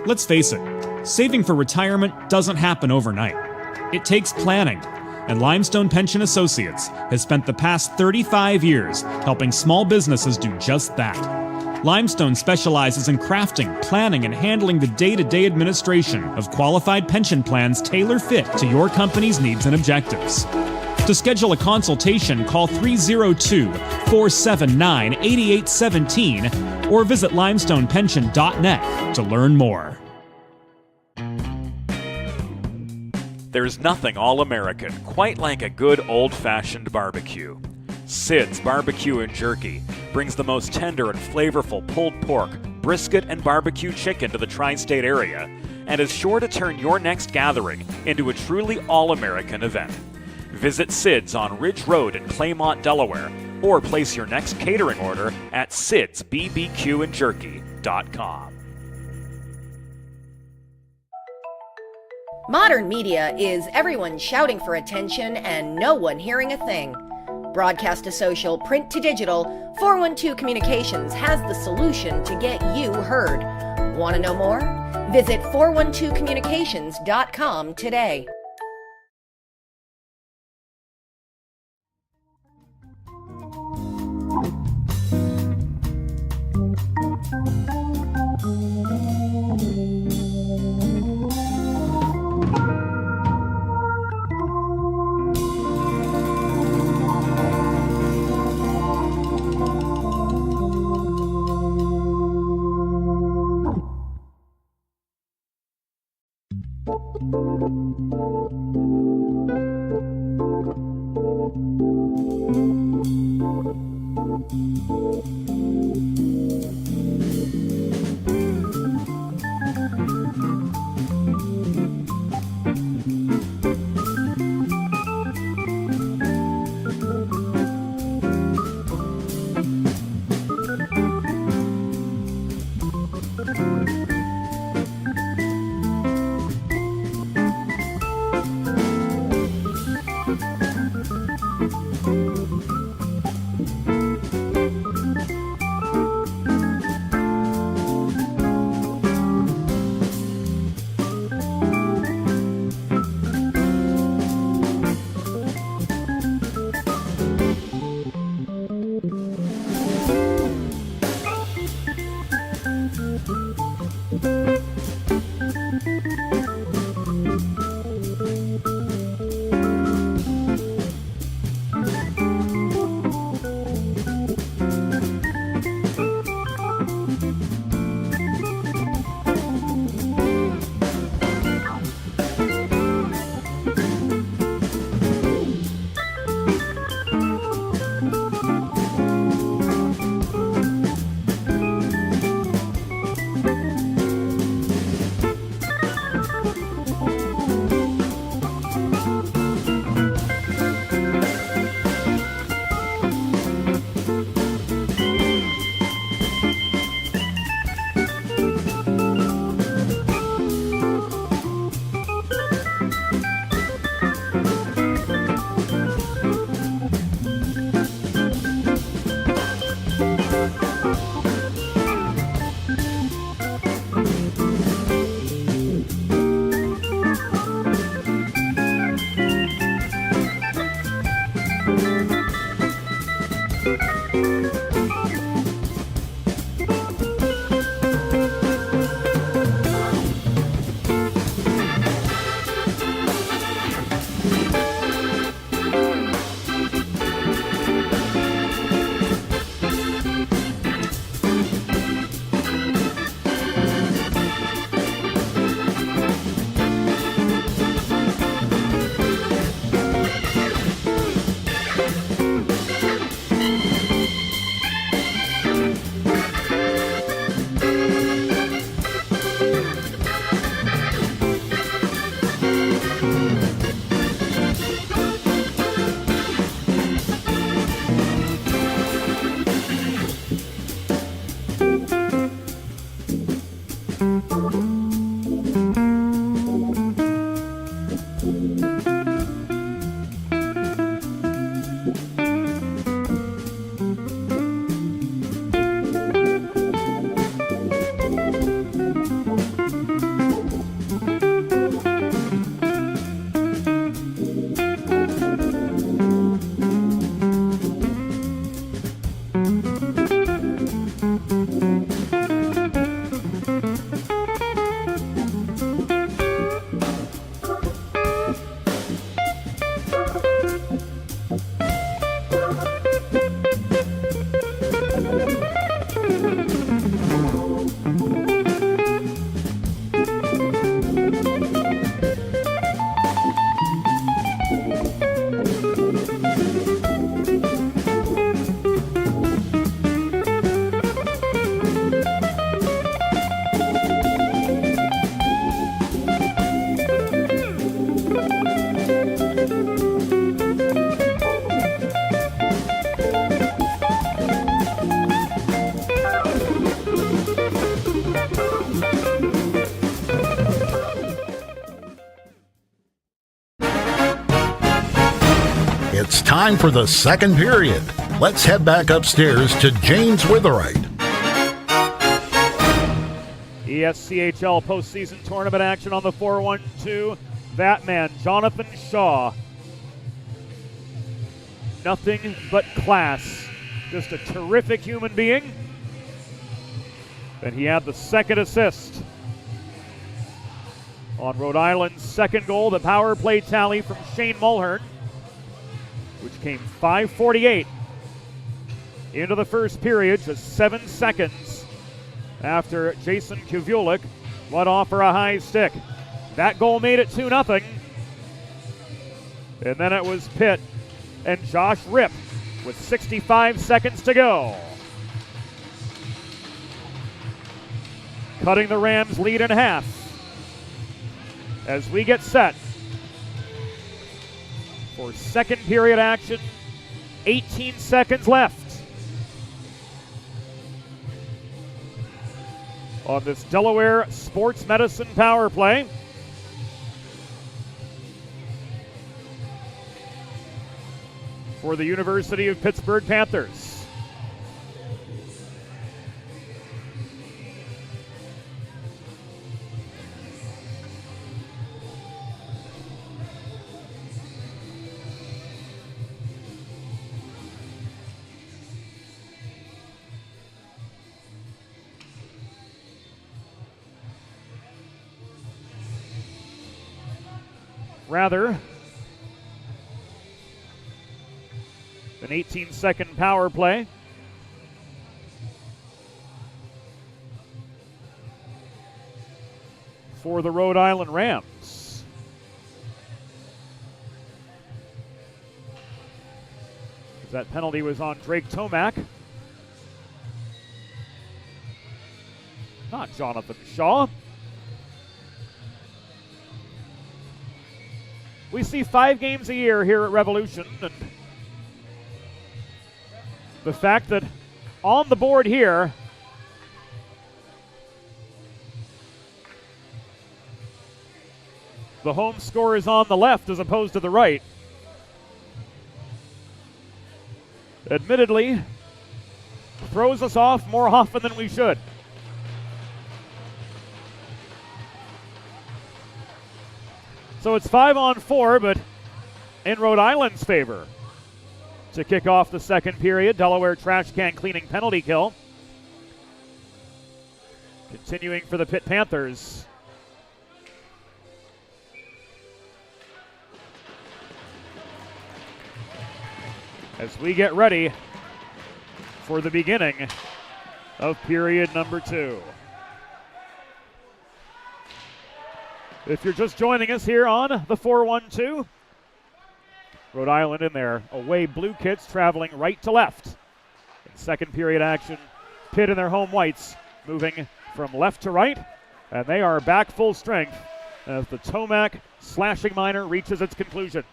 Let's face it, saving for retirement doesn't happen overnight. It takes planning, and Limestone Pension Associates has spent the past 35 years helping small businesses do just that. Limestone specializes in crafting, planning, and handling the day-to-day administration of qualified pension plans tailor-fit to your company's needs and objectives. To schedule a consultation, call 302-479-8817 or visit limestonepension.net to learn more. There's nothing all-American quite like a good old-fashioned barbecue. Sid's Barbecue and Jerky brings the most tender and flavorful pulled pork, brisket, and barbecue chicken to the tri-state area and is sure to turn your next gathering into a truly all-American event. Visit Sid's on Ridge Road in Claymont, Delaware, or place your next catering order at sidsbbqandjerky.com. Modern media is everyone shouting for attention and no one hearing a thing. Broadcast to social, print to digital, 412 Communications has the solution to get you heard. Want to know more? Visit 412communications.com today. time for the second period. Let's head back upstairs to James Witherite. ESCHL postseason tournament action on the 412. That man, Jonathan Shaw. Nothing but class. Just a terrific human being. And he had the second assist on Rhode Island's second goal, the power play tally from Shane Mulhern, which came 5:48 into the first period, just 7 seconds after Jason Kuvulik went off for a high stick. That goal made it 2-0. And then it was Pitt and Josh Ripp with 65 seconds to go, cutting the Rams' lead in half as we get set for second period action. 18 seconds left on this Delaware Sports Medicine power play. For the University of Pittsburgh Panthers. Rather, an 18-second power play. For the Rhode Island Rams. That penalty was on Drake Tomac. Not Jonathan Shaw. We see 5 games a year here at Revolution, and the fact that on the board here, the home score is on the left as opposed to the right, admittedly throws us off more often than we should. So it's 5-on-4, but in Rhode Island's favor to kick off the second period. Delaware trash can cleaning penalty kill. Continuing for the Pitt Panthers. As we get ready for the beginning of period number 2. If you're just joining us here on the 412, Rhode Island in their away blue kits traveling right to left. In second period action, Pitt in their home whites moving from left to right, and they are back full strength as the Tomac slashing minor reaches its conclusion.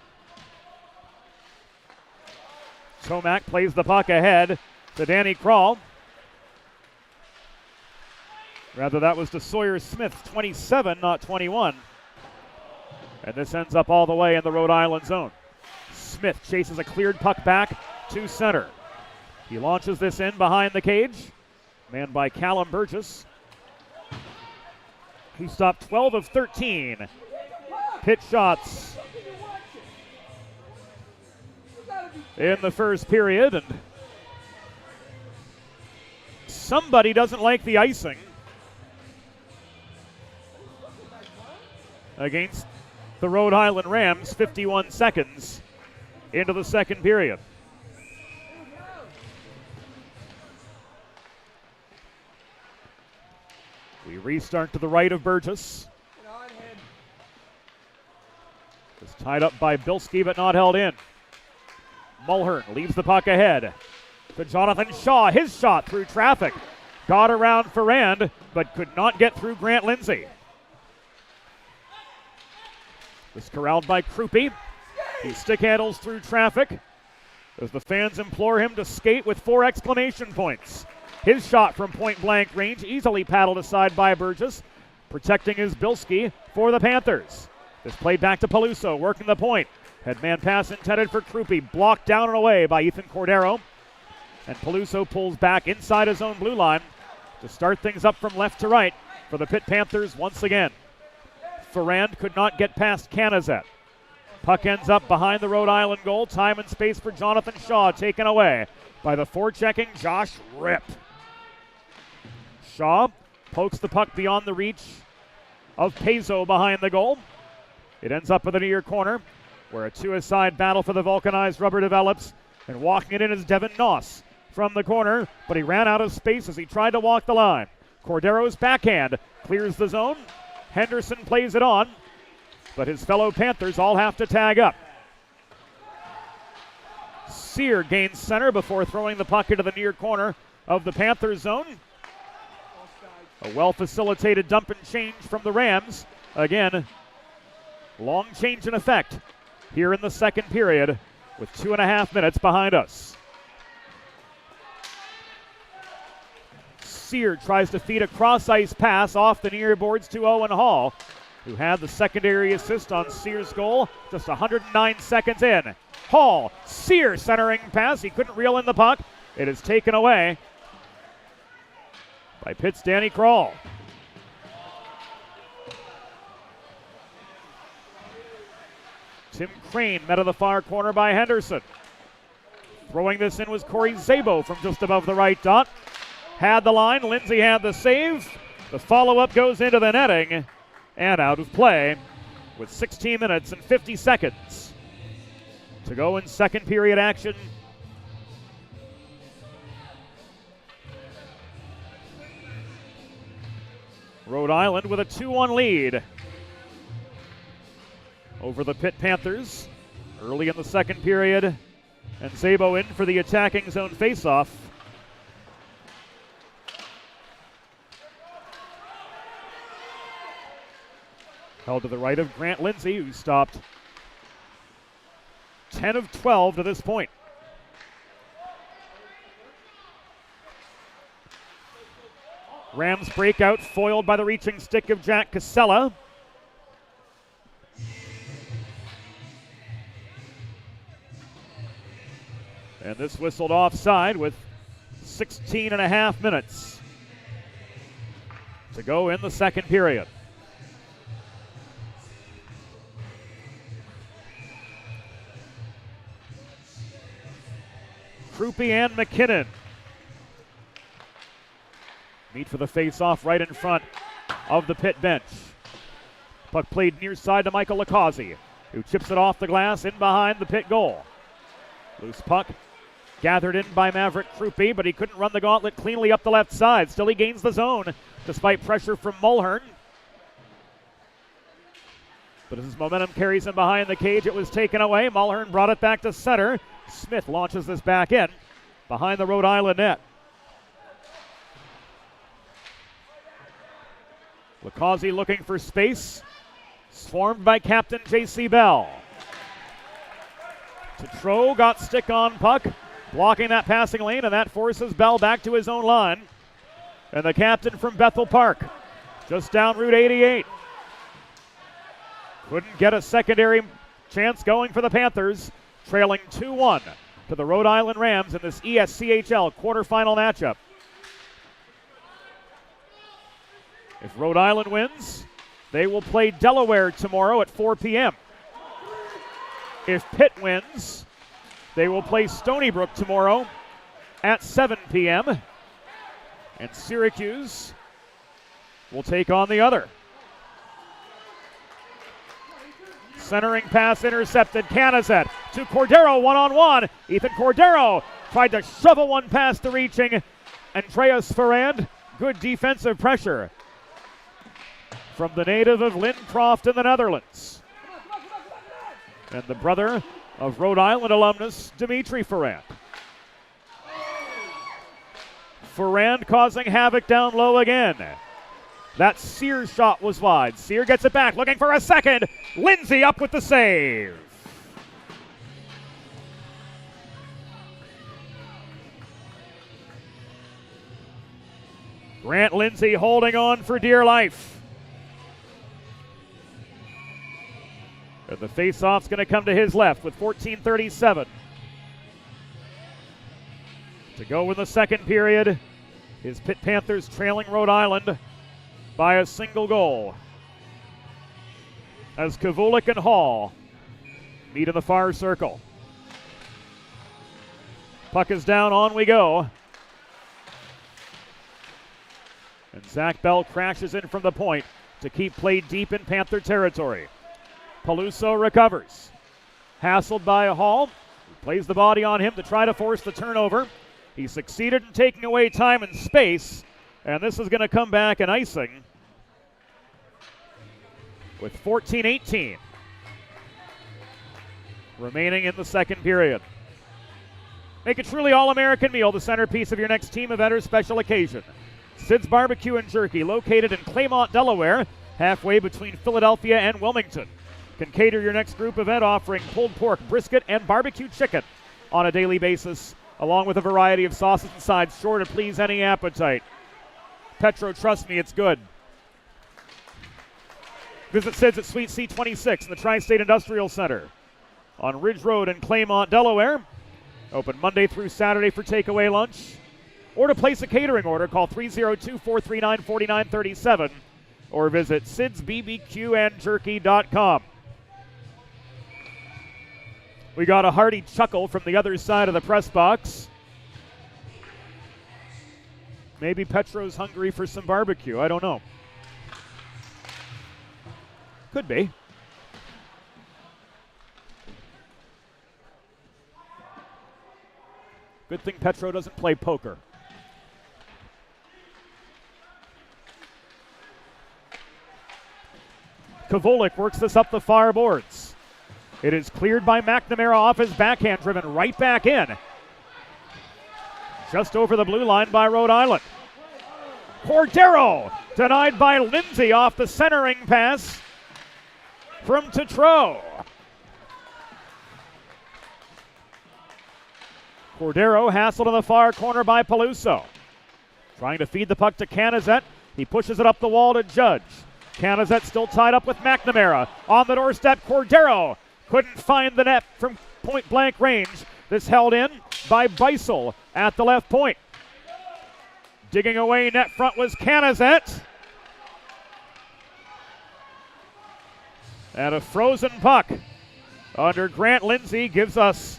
Tomac plays the puck ahead to Danny Krall. Rather, that was to Sawyer Smith, 27, not 21. And this ends up all the way in the Rhode Island zone. Smith chases a cleared puck back to center. He launches this in behind the cage, manned by Callum Burgess. He stopped 12 of 13 Pitt shots in the first period, and somebody doesn't like the icing against the Rhode Island Rams. 51 seconds into the second period. We restart to the right of Burgess. It's tied up by Bilski but not held in. Mulhern leaves the puck ahead to Jonathan Shaw. His shot through traffic. Got around Ferrand but could not get through Grant Lindsay. This corralled by Krupe. He stick handles through traffic as the fans implore him to skate with 4 exclamation points. His shot from point blank range easily paddled aside by Burgess, protecting his Bilski for the Panthers. This played back to Peluso, working the point. Headman pass intended for Krupe, blocked down and away by Ethan Cordero. And Peluso pulls back inside his own blue line to start things up from left to right for the Pitt Panthers once again. Ferrand could not get past Canizet. Puck ends up behind the Rhode Island goal. Time and space for Jonathan Shaw, taken away by the forechecking Josh Ripp. Shaw pokes the puck beyond the reach of Pezzo behind the goal. It ends up in the near corner, where a two-a-side battle for the vulcanized rubber develops, and walking it in is Devin Noss from the corner, but he ran out of space as he tried to walk the line. Cordero's backhand clears the zone. Henderson plays it on, but his fellow Panthers all have to tag up. Sear gains center before throwing the puck into the near corner of the Panthers zone. A well-facilitated dump and change from the Rams. Again, long change in effect here in the second period with 2.5 minutes behind us. Sear tries to feed a cross-ice pass off the near boards to Owen Hall, who had the secondary assist on Sear's goal just 109 seconds in. Hall, Sear centering pass. He couldn't reel in the puck. It is taken away by Pitt's Danny Kroll. Tim Crane met in the far corner by Henderson. Throwing this in was Corey Szabo from just above the right dot. Had the line, Lindsay had the save. The follow-up goes into the netting and out of play with 16 minutes and 50 seconds to go in second period action. Rhode Island with a 2-1 lead over the Pitt Panthers early in the second period, and Szabo in for the attacking zone faceoff. Held to the right of Grant Lindsay, who stopped 10 of 12 to this point. Rams breakout foiled by the reaching stick of Jack Casella. And this whistled offside with 16.5 minutes to go in the second period. Krupe and McKinnon meet for the face-off right in front of the Pitt bench. Puck played near side to Michael Lacazzi, who chips it off the glass in behind the Pitt goal. Loose puck gathered in by Maverick Krupe, but he couldn't run the gauntlet cleanly up the left side. Still he gains the zone despite pressure from Mulhern. But as his momentum carries him behind the cage, it was taken away. Mulhern brought it back to center. Smith launches this back in behind the Rhode Island net. Lacazzi looking for space. Swarmed by captain J.C. Bell. Tetreault got stick on puck, blocking that passing lane, and that forces Bell back to his own line. And the captain from Bethel Park, just down Route 88. Couldn't get a secondary chance going for the Panthers, trailing 2-1 to the Rhode Island Rams in this ESCHL quarterfinal matchup. If Rhode Island wins, they will play Delaware tomorrow at 4 p.m. If Pitt wins, they will play Stony Brook tomorrow at 7 p.m. And Syracuse will take on the other. Centering pass intercepted. Canizet to Cordero, one-on-one. Ethan Cordero tried to shovel one past the reaching Andreas Ferrand. Good defensive pressure from the native of Lincroft in the Netherlands. And the brother of Rhode Island alumnus Dimitri Ferrand. Ferrand causing havoc down low again. That Sear shot was wide. Sear gets it back, looking for a second. Lindsay up with the save. Grant Lindsay holding on for dear life. And the face-off's going to come to his left with 14:37 to go in the second period. His Pitt Panthers trailing Rhode Island by a single goal. As Kavulik and Hall meet in the far circle. Puck is down, on we go. And Zach Bell crashes in from the point to keep play deep in Panther territory. Peluso recovers. Hassled by Hall. Plays the body on him to try to force the turnover. He succeeded in taking away time and space, and this is going to come back an icing with 14:18 remaining in the second period. Make a truly all-American meal the centerpiece of your next team event or special occasion. Sid's Barbecue and Jerky, located in Claymont, Delaware, halfway between Philadelphia and Wilmington, can cater your next group event, offering pulled pork, brisket, and barbecue chicken on a daily basis, along with a variety of sauces and sides, sure to please any appetite. Petro, trust me, it's good. Visit Sid's at Suite C26 in the Tri-State Industrial Center on Ridge Road in Claymont, Delaware. Open Monday through Saturday for takeaway lunch. Or to place a catering order, call 302-439-4937 or visit sidsbbqandjerky.com. We got a hearty chuckle from the other side of the press box. Maybe Petro's hungry for some barbecue. I don't know. Could be. Good thing Petro doesn't play poker. Kavulik works this up the far boards. It is cleared by McNamara off his backhand, driven right back in. Just over the blue line by Rhode Island. Cordero denied by Lindsay off the centering pass from Tetreault. Cordero hassled in the far corner by Peluso. Trying to feed the puck to Canizet. He pushes it up the wall to Judge. Canizet still tied up with McNamara. On the doorstep, Cordero couldn't find the net from point-blank range. This held in by Beisel at the left point. Digging away net front was Canizet. And a frozen puck under Grant Lindsay gives us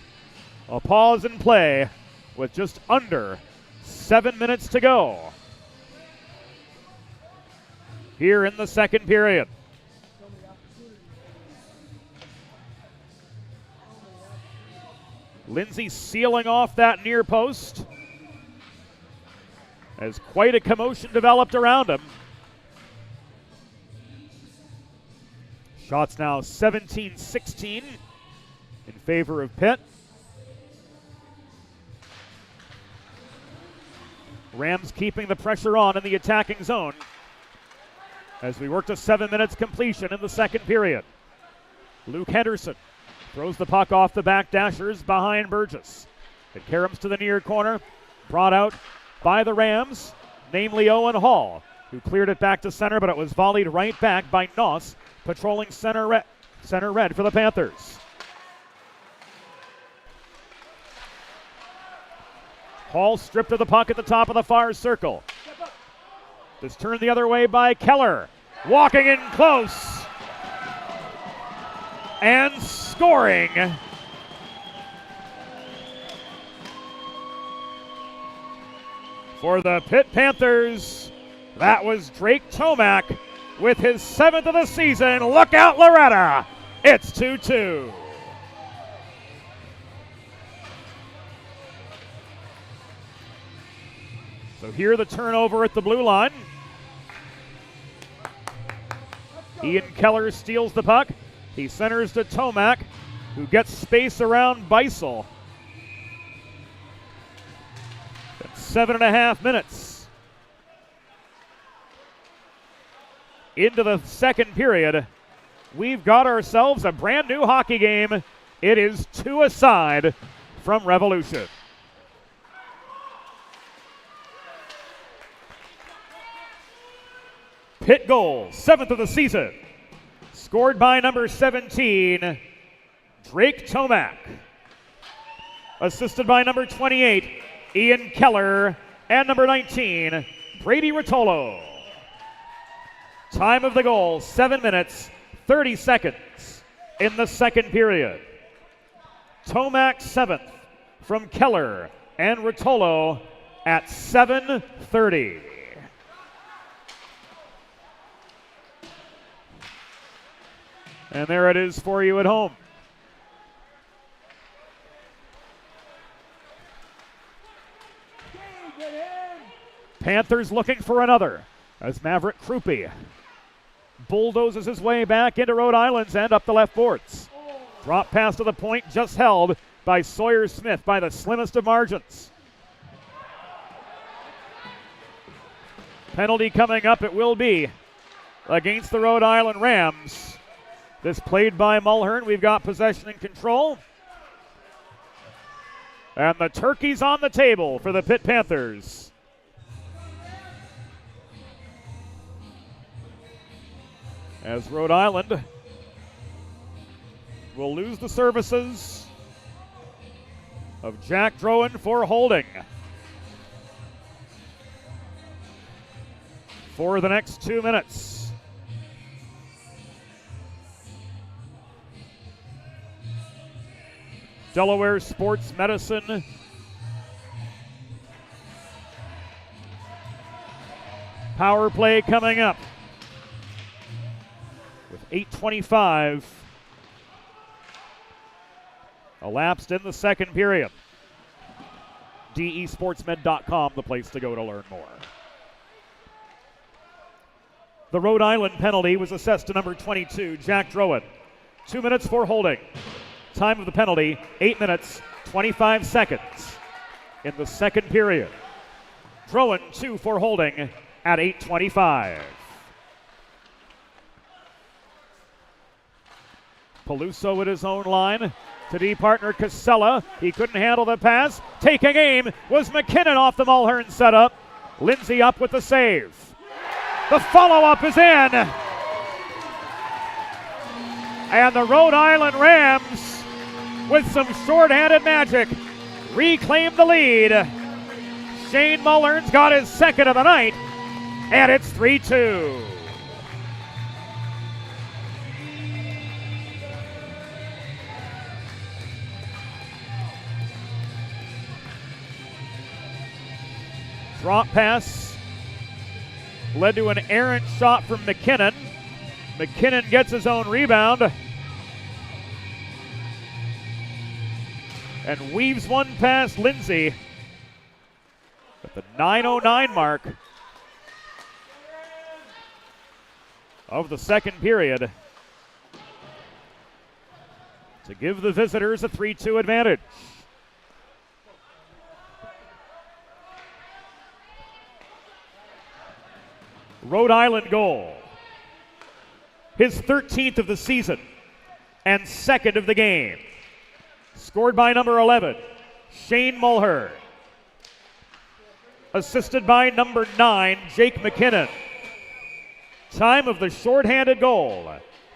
a pause in play with just under 7 minutes to go here in the second period. Lindsay sealing off that near post as quite a commotion developed around him. Shots now 17-16 in favor of Pitt. Rams keeping the pressure on in the attacking zone as we work to 7 minutes completion in the second period. Luke Henderson throws the puck off the back dashers behind Burgess. It caroms to the near corner, brought out by the Rams, namely Owen Hall, who cleared it back to center, but it was volleyed right back by Noss, patrolling center red for the Panthers. Hall stripped of the puck at the top of the far circle. This turned the other way by Keller. Walking in close. And scoring. For the Pitt Panthers, that was Drake Tomac with his 7th of the season. Look out, Loretta. It's 2-2. So here the turnover at the blue line. Ian Keller steals the puck. He centers to Tomac, who gets space around Beisel. That's 7.5 minutes into the second period. We've got ourselves a brand new hockey game. It is 2-aside from Revolution. Pitt goal, 7th of the season. Scored by number 17, Drake Tomac. Assisted by number 28, Ian Keller, and number 19, Brady Rotolo. Time of the goal, 7 minutes, 30 seconds in the second period. Tomac 7th from Keller and Rotolo at 7:30. And there it is for you at home. Panthers looking for another as Maverick Krupe bulldozes his way back into Rhode Island's end up the left boards. Drop pass to the point, just held by Sawyer Smith by the slimmest of margins. Penalty coming up, it will be against the Rhode Island Rams. This played by Mulhern. We've got possession and control. And the turkey's on the table for the Pitt Panthers. As Rhode Island will lose the services of Jack Drowan for holding for the next 2 minutes. Delaware Sports Medicine power play coming up with 8:25 elapsed in the second period. DESportsmed.com, the place to go to learn more. The Rhode Island penalty was assessed to number 22, Jack Drowan. 2 minutes for holding. Time of the penalty, 8 minutes, 25 seconds in the second period. Drowan 2 for holding at 8:25. Peluso at his own line to D partner Casella. He couldn't handle the pass. Taking aim was McKinnon off the Mulhern setup. Lindsay up with the save. The follow-up is in. And the Rhode Island Rams, with some short-handed magic, reclaim the lead. Shane Mulhern's got his second of the night, and it's 3-2. Drop pass led to an errant shot from McKinnon. McKinnon gets his own rebound and weaves one past Lindsay at the 9:09 mark of the second period to give the visitors a 3-2 advantage. Rhode Island goal. His 13th of the season and second of the game. Scored by number 11, Shane Mulhern. Assisted by number 9, Jake McKinnon. Time of the shorthanded goal,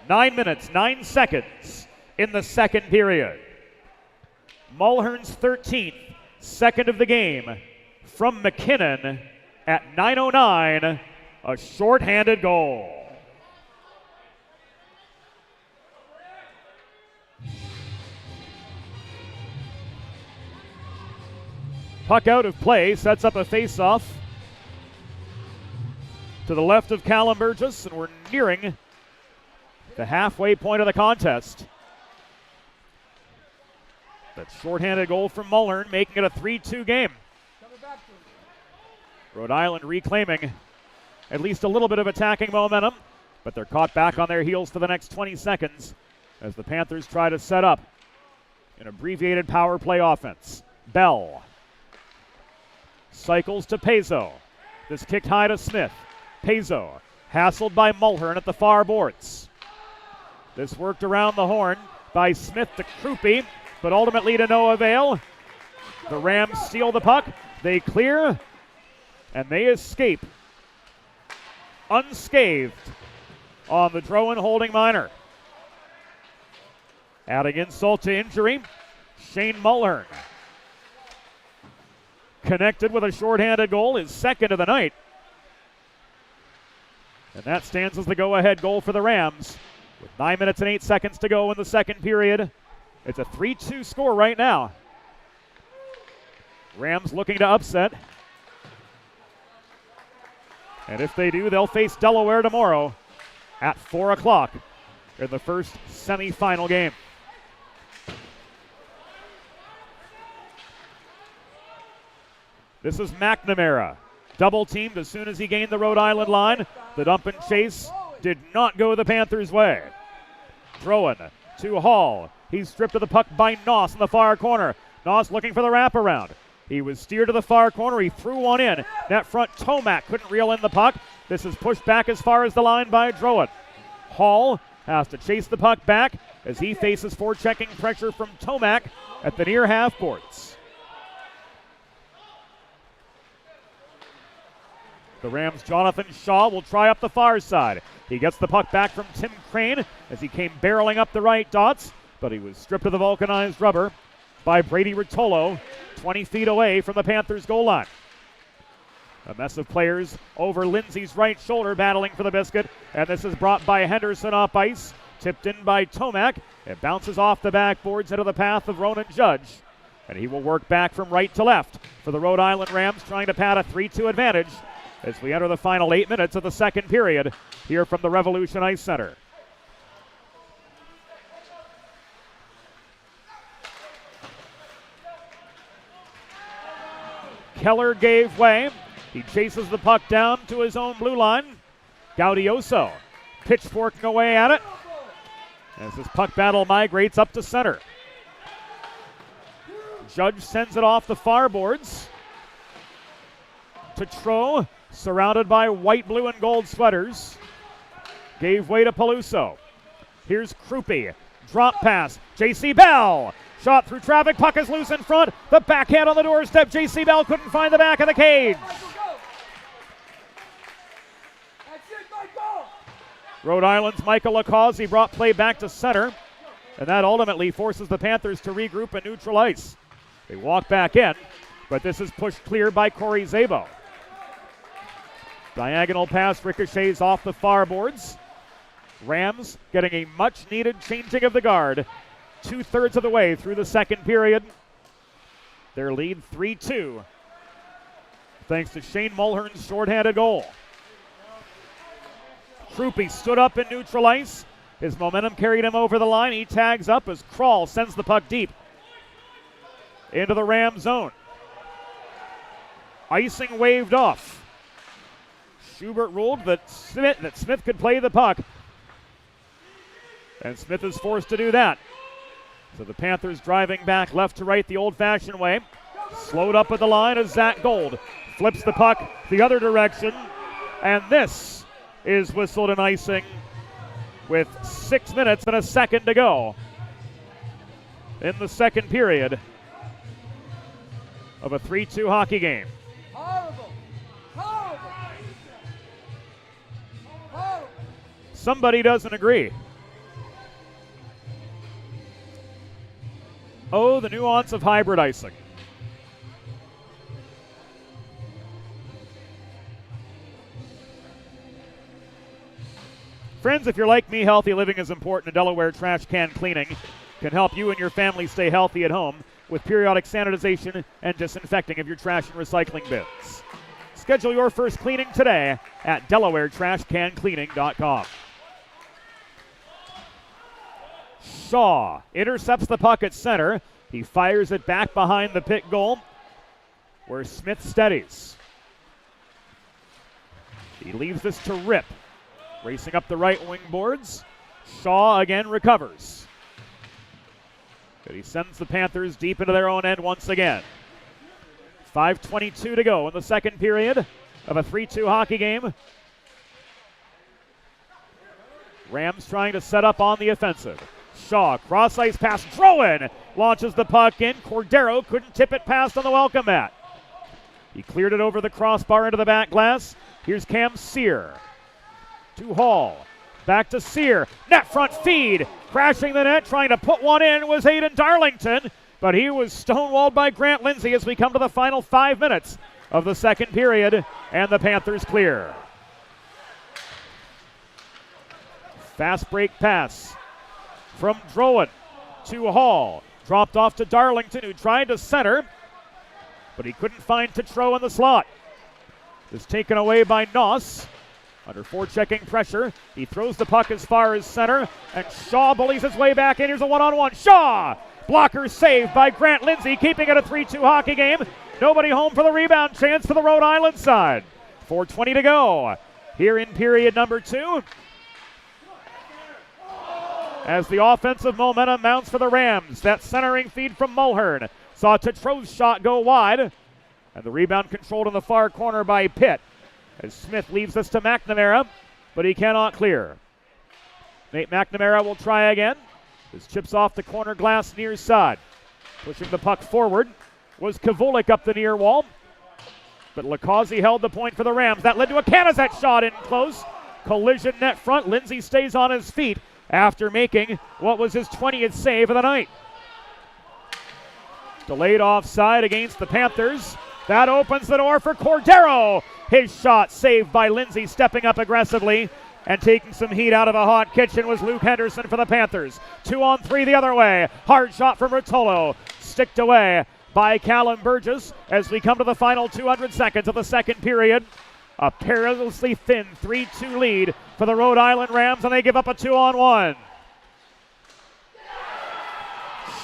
9 minutes, 9 seconds in the second period. Mulhern's 13th, second of the game from McKinnon at 9:09. A shorthanded goal. Puck out of play, sets up a face-off to the left of Callum Burgess, and we're nearing the halfway point of the contest. That shorthanded goal from Mulhern, making it a 3-2 game. Rhode Island reclaiming at least a little bit of attacking momentum, but they're caught back on their heels for the next 20 seconds as the Panthers try to set up an abbreviated power play offense. Bell cycles to Pezzo. This kicked high to Smith. Pezzo hassled by Mulhern at the far boards. This worked around the horn by Smith to Krupe, but ultimately to no avail. The Rams steal the puck. They clear, and they escape unscathed on the Drowan holding minor. Adding insult to injury, Shane Mulhern connected with a shorthanded goal, his second of the night. And that stands as the go-ahead goal for the Rams. With 9 minutes and 8 seconds to go in the second period, it's a 3-2 score right now. Rams looking to upset. And if they do, they'll face Delaware tomorrow at 4 o'clock in the first semifinal game. This is McNamara. Double teamed as soon as he gained the Rhode Island line. The dump and chase did not go the Panthers' way. Drowan to Hall. He's stripped of the puck by Noss in the far corner. Noss looking for the wraparound. He was steered to the far corner. He threw one in. Net front, Tomac couldn't reel in the puck. This is pushed back as far as the line by Drowan. Hall has to chase the puck back as he faces forechecking pressure from Tomac at the near half boards. The Rams' Jonathan Shaw will try up the far side. He gets the puck back from Tim Crane as he came barreling up the right dots, but he was stripped of the vulcanized rubber by Brady Rotolo, 20 feet away from the Panthers' goal line. A mess of players over Lindsay's right shoulder battling for the biscuit, and this is brought by Henderson off ice, tipped in by Tomac. It bounces off the backboards into the path of Ronan Judge, and he will work back from right to left for the Rhode Island Rams, trying to pad a 3-2 advantage as we enter the final 8 minutes of the second period here from the Revolution Ice Center. Keller gave way. He chases the puck down to his own blue line. Gaudioso pitchforking away at it as this puck battle migrates up to center. Judge sends it off the far boards to Tro, surrounded by white, blue, and gold sweaters. Gave way to Peluso. Here's Krupe. Drop pass. J.C. Bell. Shot through traffic. Puck is loose in front. The backhand on the doorstep. J.C. Bell couldn't find the back of the cage. Rhode Island's Michael Lacazzi brought play back to center, and that ultimately forces the Panthers to regroup and neutral ice. They walk back in, but this is pushed clear by Corey Szabo. Diagonal pass ricochets off the far boards. Rams getting a much-needed changing of the guard 2/3 of the way through the second period. Their lead 3-2 thanks to Shane Mulhern's shorthanded goal. Krupe stood up in neutral ice. His momentum carried him over the line. He tags up as Kroll sends the puck deep into the Ram zone. Icing waved off. Schubert ruled that Smith could play the puck, and Smith is forced to do that. So the Panthers driving back left to right the old-fashioned way. Slowed up at the line as Zach Gold flips the puck the other direction, and this is whistled and icing with 6 minutes and a second to go in the second period of a 3-2 hockey game. Somebody doesn't agree. Oh, the nuance of hybrid icing. Friends, if you're like me, healthy living is important, and Delaware Trash Can Cleaning can help you and your family stay healthy at home with periodic sanitization and disinfecting of your trash and recycling bins. Schedule your first cleaning today at DelawareTrashCanCleaning.com. Shaw intercepts the puck at center. He fires it back behind the Pitt goal where Smith steadies. He leaves this to Rip. Racing up the right wing boards. Shaw again recovers. But he sends the Panthers deep into their own end once again. 5:22 to go in the second period of a 3-2 hockey game. Rams trying to set up on the offensive. Shaw, cross ice pass, Drowan launches the puck in. Cordero couldn't tip it past on the welcome mat. He cleared it over the crossbar into the back glass. Here's Cam Sear to Hall. Back to Sear. Net front feed. Crashing the net, trying to put one in was Aiden Darlington, but he was stonewalled by Grant Lindsay as we come to the final 5 minutes of the second period, and the Panthers clear. Fast break pass from Drowan to Hall. Dropped off to Darlington, who tried to center, but he couldn't find Tetreault in the slot. Is taken away by Noss. Under forechecking pressure, he throws the puck as far as center, and Shaw bullies his way back in. Here's a one-on-one. Shaw! Blocker saved by Grant Lindsay, keeping it a 3-2 hockey game. Nobody home for the rebound chance for the Rhode Island side. 4:20 to go here in period number 2. As the offensive momentum mounts for the Rams, that centering feed from Mulhern saw Tetreault's shot go wide, and the rebound controlled in the far corner by Pitt. As Smith leaves this to McNamara, but he cannot clear. Nate McNamara will try again. His chips off the corner glass near side. Pushing the puck forward was Kavolik up the near wall, but Lakazi held the point for the Rams. That led to a Canizet shot in close. Collision net front. Lindsay stays on his feet after making what was his 20th save of the night. Delayed offside against the Panthers. That opens the door for Cordero. His shot saved by Lindsay, stepping up aggressively and taking some heat out of a hot kitchen was Luke Henderson for the Panthers. 2-on-3 the other way. Hard shot from Rotolo. Sticked away by Callum Burgess as we come to the final 200 seconds of the second period. A perilously thin 3-2 lead for the Rhode Island Rams, and they give up a 2-on-1.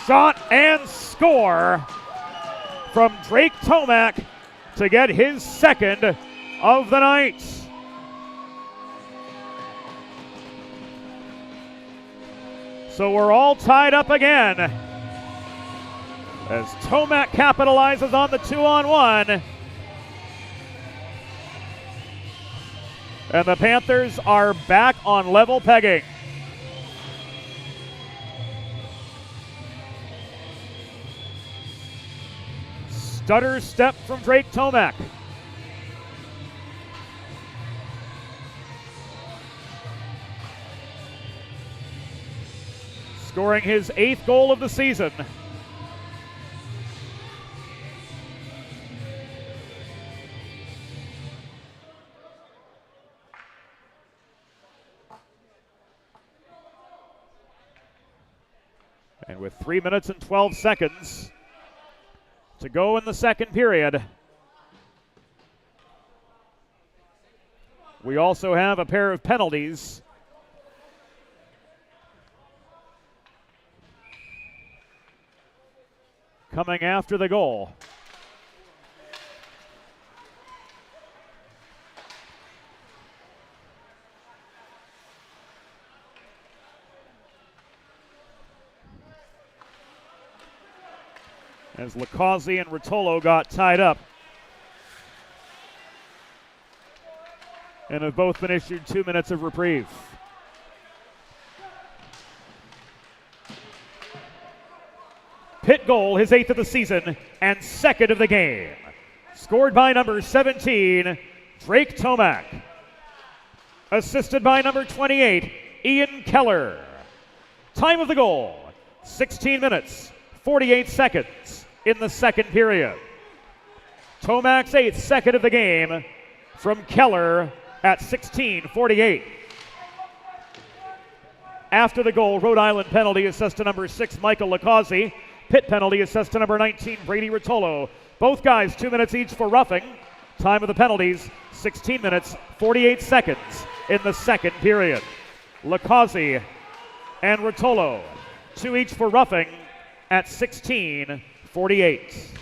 Shot and score from Drake Tomac to get his second of the night. So we're all tied up again as Tomac capitalizes on the 2-on-1. And the Panthers are back on level pegging. Stutter step from Drake Tomac. Scoring his 8th goal of the season. And with 3 minutes and 12 seconds to go in the second period, we also have a pair of penalties. Coming after the goal. As Lakazi and Rotolo got tied up and have both been issued 2 minutes of reprieve. Pitt goal, his 8th of the season and 2nd of the game. Scored by number 17, Drake Tomac. Assisted by number 28, Ian Keller. Time of the goal, 16 minutes, 48 seconds in the second period. Tomac's 8th, 2nd of the game from Keller at 16:48. After the goal, Rhode Island penalty assessed to number 6, Michael Lakazi. Pitt penalty assessed to number 19, Brady Rotolo. Both guys 2 minutes each for roughing. Time of the penalties, 16 minutes, 48 seconds in the second period. Lakazi and Rotolo, 2 each for roughing at 16:48.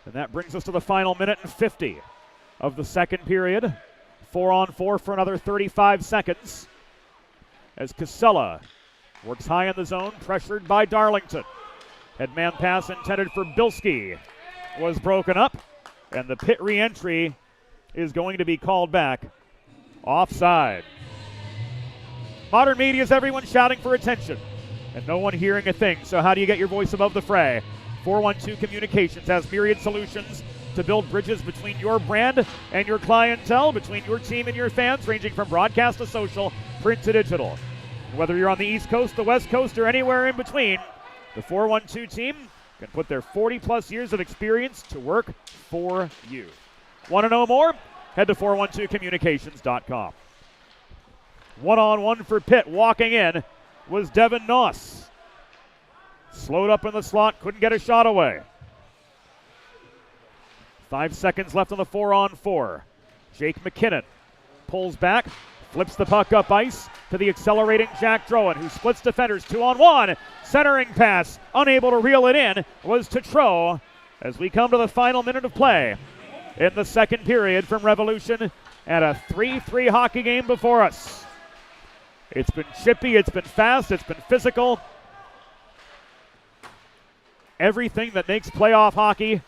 And that brings us to the final minute and 50 of the second period. 4-on-4 for another 35 seconds as Casella works high in the zone, pressured by Darlington. Headman pass intended for Bilski was broken up, and the Pitt re-entry is going to be called back. Offside. Modern media is everyone shouting for attention and no one hearing a thing. So how do you get your voice above the fray? 412 Communications has myriad solutions to build bridges between your brand and your clientele, between your team and your fans, ranging from broadcast to social, print to digital. Whether you're on the East Coast, the West Coast, or anywhere in between, the 412 team can put their 40-plus years of experience to work for you. Want to know more? Head to 412communications.com. One-on-one for Pitt. Walking in was Devin Noss. Slowed up in the slot, couldn't get a shot away. 5 seconds left on the 4-on-4. Jake McKinnon pulls back, flips the puck up ice to the accelerating Jack Drowan, who splits defenders 2-on-1. Centering pass, unable to reel it in, was Tetreault as we come to the final minute of play in the second period from Revolution, and a 3-3 hockey game before us. It's been chippy, it's been fast, it's been physical. Everything that makes playoff hockey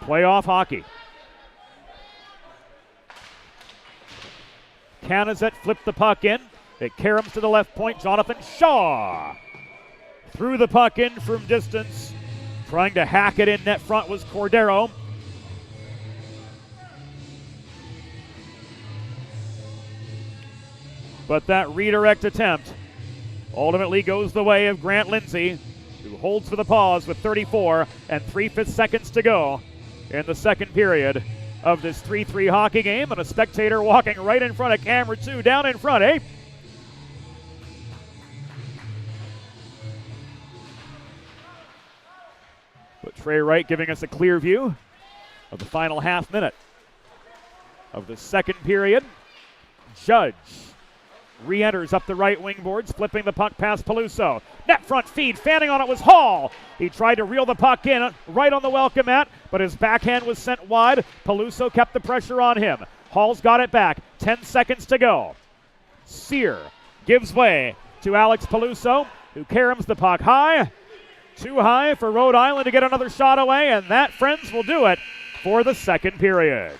playoff hockey. Canizet flipped the puck in. It caroms to the left point. Jonathan Shaw threw the puck in from distance. Trying to hack it in net front was Cordero. But that redirect attempt ultimately goes the way of Grant Lindsay, who holds for the pause with 34 and 3/5 seconds to go in the second period of this 3-3 hockey game. And a spectator walking right in front of camera 2, down in front, eh? But Trey Wright giving us a clear view of the final half minute of the second period. Judge re-enters up the right wing boards, flipping the puck past Peluso. Net front feed, fanning on it was Hall. He tried to reel the puck in right on the welcome mat, but his backhand was sent wide. Peluso kept the pressure on him. Hall's got it back. 10 seconds to go. Sear gives way to Alex Peluso, who caroms the puck high. Too high for Rhode Island to get another shot away, and that, friends, will do it for the second period.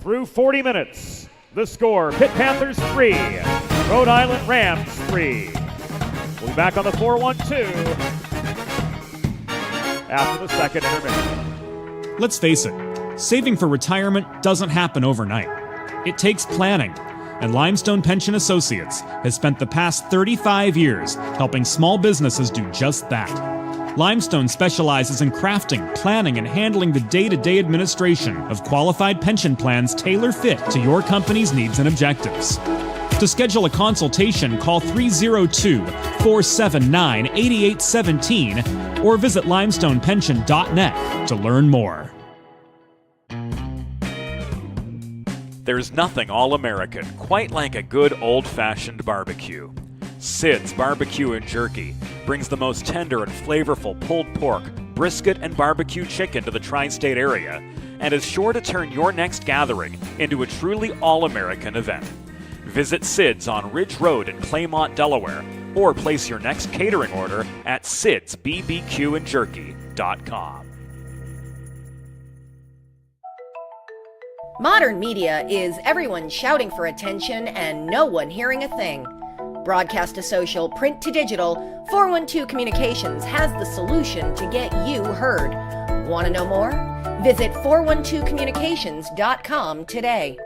Through 40 minutes, the score, Pitt Panthers 3, Rhode Island Rams 3. We'll be back on the 412 after the second intermission. Let's face it, saving for retirement doesn't happen overnight. It takes planning, and Limestone Pension Associates has spent the past 35 years helping small businesses do just that. Limestone specializes in crafting, planning, and handling the day-to-day administration of qualified pension plans tailor-fit to your company's needs and objectives. To schedule a consultation, call 302-479-8817 or visit limestonepension.net to learn more. There's nothing all-American quite like a good old-fashioned barbecue. Sid's Barbecue and Jerky brings the most tender and flavorful pulled pork, brisket, and barbecue chicken to the tri-state area and is sure to turn your next gathering into a truly all-American event. Visit Sid's on Ridge Road in Claymont, Delaware, or place your next catering order at sidsbbqandjerky.com. Modern media is everyone shouting for attention and no one hearing a thing. Broadcast to social, print to digital, 412 Communications has the solution to get you heard. Want to know more? Visit 412communications.com today.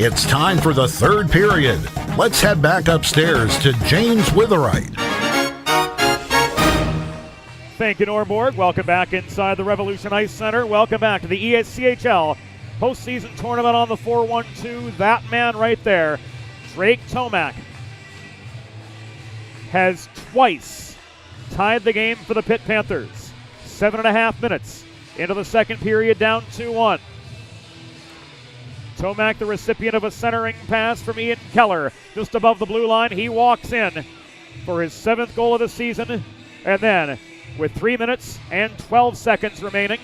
It's time for the third period. Let's head back upstairs to James Witherite. Thank you, Norborg. Welcome back inside the Revolution Ice Center. Welcome back to the ESCHL postseason tournament on the 412. That man right there, Drake Tomac, has twice tied the game for the Pitt Panthers. 7.5 minutes into the second period, down 2-1. Tomac, the recipient of a centering pass from Ian Keller, just above the blue line. He walks in for his 7th goal of the season. And then, with 3 minutes and 12 seconds remaining,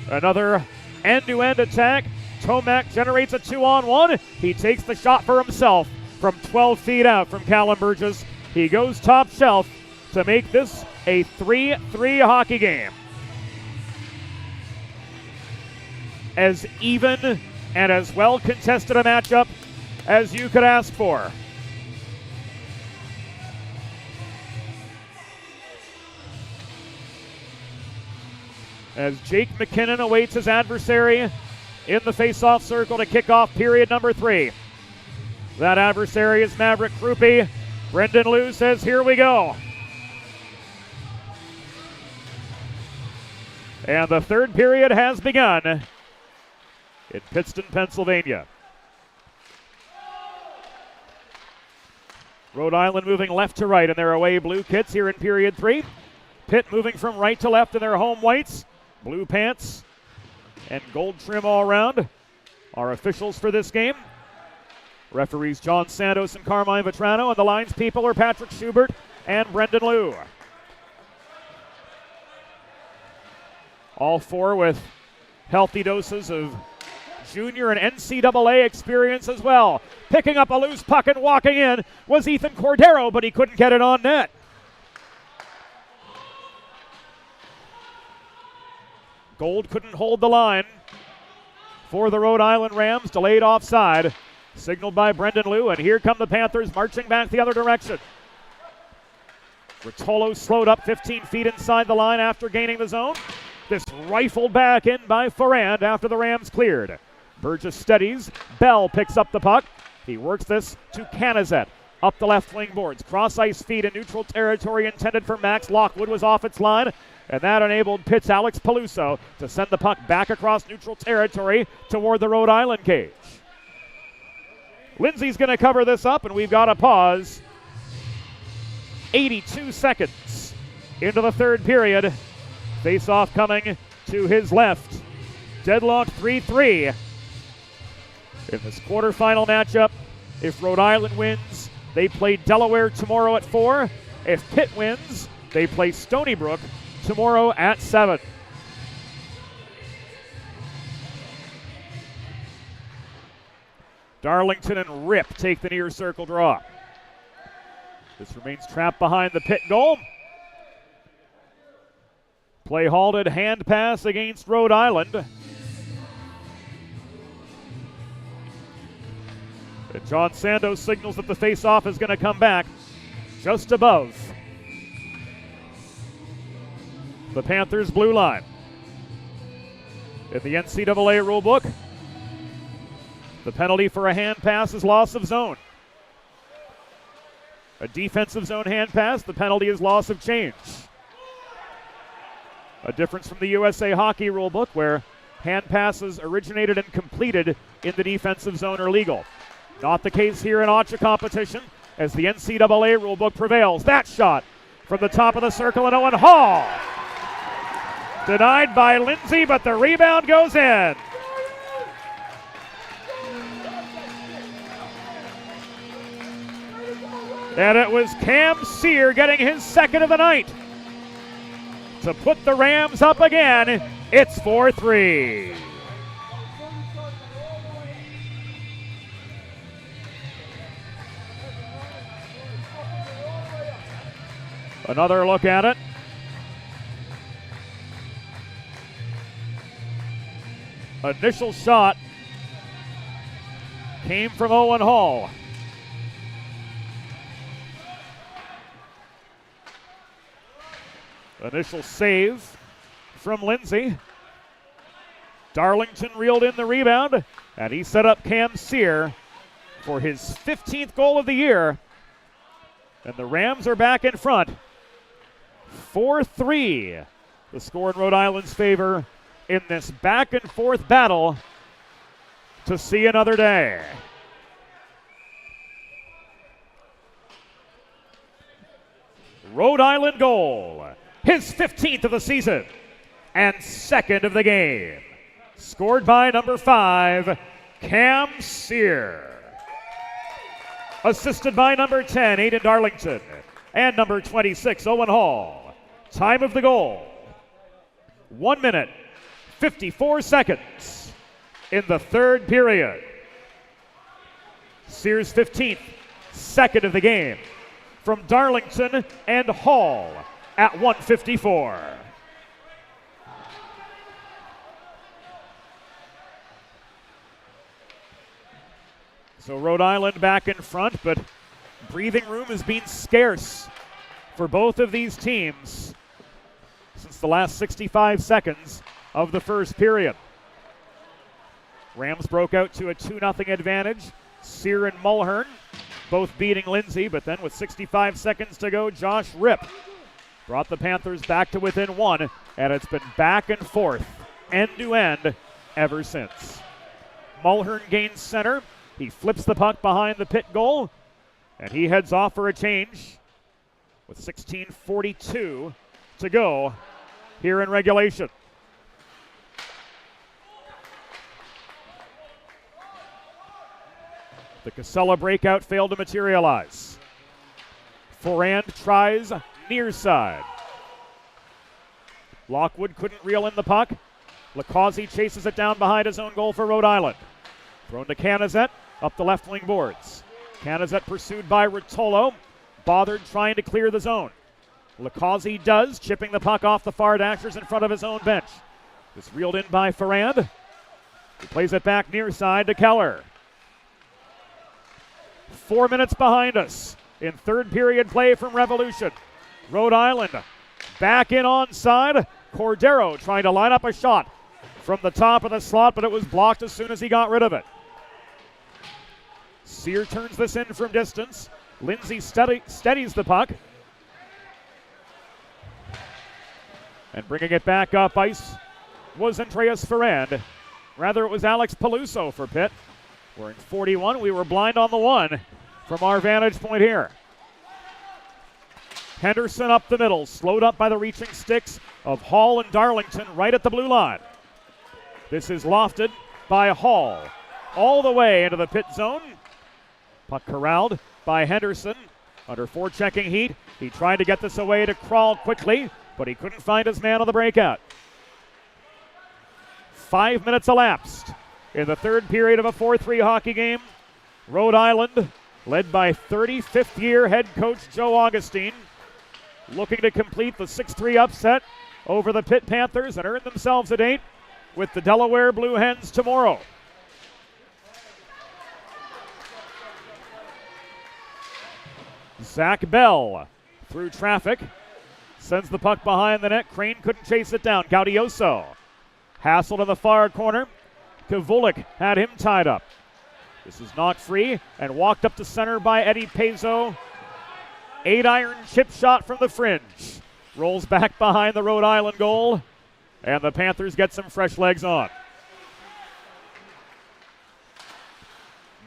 another end-to-end attack. Tomac generates a 2-on-1. He takes the shot for himself from 12 feet out from Callum Burgess. He goes top shelf to make this a 3-3 hockey game. As even and as well contested a matchup as you could ask for. As Jake McKinnon awaits his adversary in the face-off circle to kick off period number 3. That adversary is Maverick Krupe. Brendan Liu says, here we go. And the third period has begun in Pittston, Pennsylvania. Rhode Island moving left to right in their away blue kits here in period 3. Pitt moving from right to left in their home whites. Blue pants and gold trim all around. Our officials for this game, referees John Santos and Carmine Vetrano, and the lines people are Patrick Schubert and Brendan Liu. All four with healthy doses of junior and NCAA experience as well. Picking up a loose puck and walking in was Ethan Cordero, but he couldn't get it on net. Gold couldn't hold the line for the Rhode Island Rams. Delayed offside, signaled by Brendan Liu, and here come the Panthers marching back the other direction. Rotolo slowed up 15 feet inside the line after gaining the zone. This rifled back in by Ferrand after the Rams cleared. Burgess steadies. Bell picks up the puck. He works this to Canizet. Up the left wing boards. Cross ice feed in neutral territory intended for Max Lockwood was off its line. And that enabled Pitt's Alex Peluso to send the puck back across neutral territory toward the Rhode Island cage. Lindsay's going to cover this up, and we've got a pause. 82 seconds into the third period. Face-off coming to his left. Deadlocked 3-3. In this quarterfinal matchup, if Rhode Island wins, they play Delaware tomorrow at 4. If Pitt wins, they play Stony Brook tomorrow at 7. Darlington and Rip take the near circle draw. This remains trapped behind the Pitt goal. Play halted, hand pass against Rhode Island. And John Sandos signals that the face-off is going to come back just above the Panthers' blue line. In the NCAA rulebook, the penalty for a hand pass is loss of zone. A defensive zone hand pass, the penalty is loss of change. A difference from the USA Hockey rulebook, where hand passes originated and completed in the defensive zone are legal. Not the case here in ESCHL competition, as the NCAA rulebook prevails. That shot from the top of the circle, and Owen Hall. Denied by Lindsay, but the rebound goes in. And it was Cam Sear getting his second of the night to put the Rams up again. It's 4-3. Another look at it. Initial shot came from Owen Hall. Initial save from Lindsay. Darlington reeled in the rebound, and he set up Cam Sear for his 15th goal of the year. And the Rams are back in front. 4-3, the score in Rhode Island's favor in this back-and-forth battle to see another day. Rhode Island goal. His 15th of the season and second of the game. Scored by number 5, Cam Sear. Assisted by number 10, Aiden Darlington, and number 26, Owen Hall. Time of the goal, 1 minute, 54 seconds in the third period. Sear's 15th, second of the game, from Darlington and Hall at 1:54. So Rhode Island back in front, but breathing room has been scarce for both of these teams since the last 65 seconds of the first period. Rams broke out to a 2-0 advantage. Sear and Mulhern both beating Lindsay, but then with 65 seconds to go, Josh Rip brought the Panthers back to within 1, and it's been back and forth, end to end, ever since. Mulhern gains center. He flips the puck behind the Pitt goal, and he heads off for a change with 16:42 to go here in regulation. The Casella breakout failed to materialize. Forand tries near side. Lockwood couldn't reel in the puck. Lacazzi chases it down behind his own goal for Rhode Island. Thrown to Canizet, up the left wing boards. Canizet pursued by Rotolo. Bothered trying to clear the zone. Lacazzi does, chipping the puck off the far dashers in front of his own bench. It's reeled in by Ferrand. He plays it back near side to Keller. 4 minutes behind us in third period play from Revolution. Rhode Island back in onside. Cordero trying to line up a shot from the top of the slot, but it was blocked as soon as he got rid of it. Sear turns this in from distance. Lindsay steadies the puck. And bringing it back up ice was Andreas Ferrand. Rather, it was Alex Peluso for Pitt. We're in 41. We were blind on the one from our vantage point here. Henderson up the middle, slowed up by the reaching sticks of Hall and Darlington right at the blue line. This is lofted by Hall all the way into the Pitt zone. Puck corralled by Henderson under forechecking heat. He tried to get this away to Crawl quickly, but he couldn't find his man on the breakout. 5 minutes elapsed in the third period of a 4-3 hockey game. Rhode Island, led by 35th year head coach Joe Augustine, looking to complete the 6-3 upset over the Pitt Panthers and earn themselves a date with the Delaware Blue Hens tomorrow. Zach Bell through traffic, sends the puck behind the net. Crane couldn't chase it down. Gaudioso hassled in the far corner. Kavulik had him tied up. This is knocked free and walked up to center by Eddie Pezzo. 8-iron chip shot from the fringe. Rolls back behind the Rhode Island goal, and the Panthers get some fresh legs on.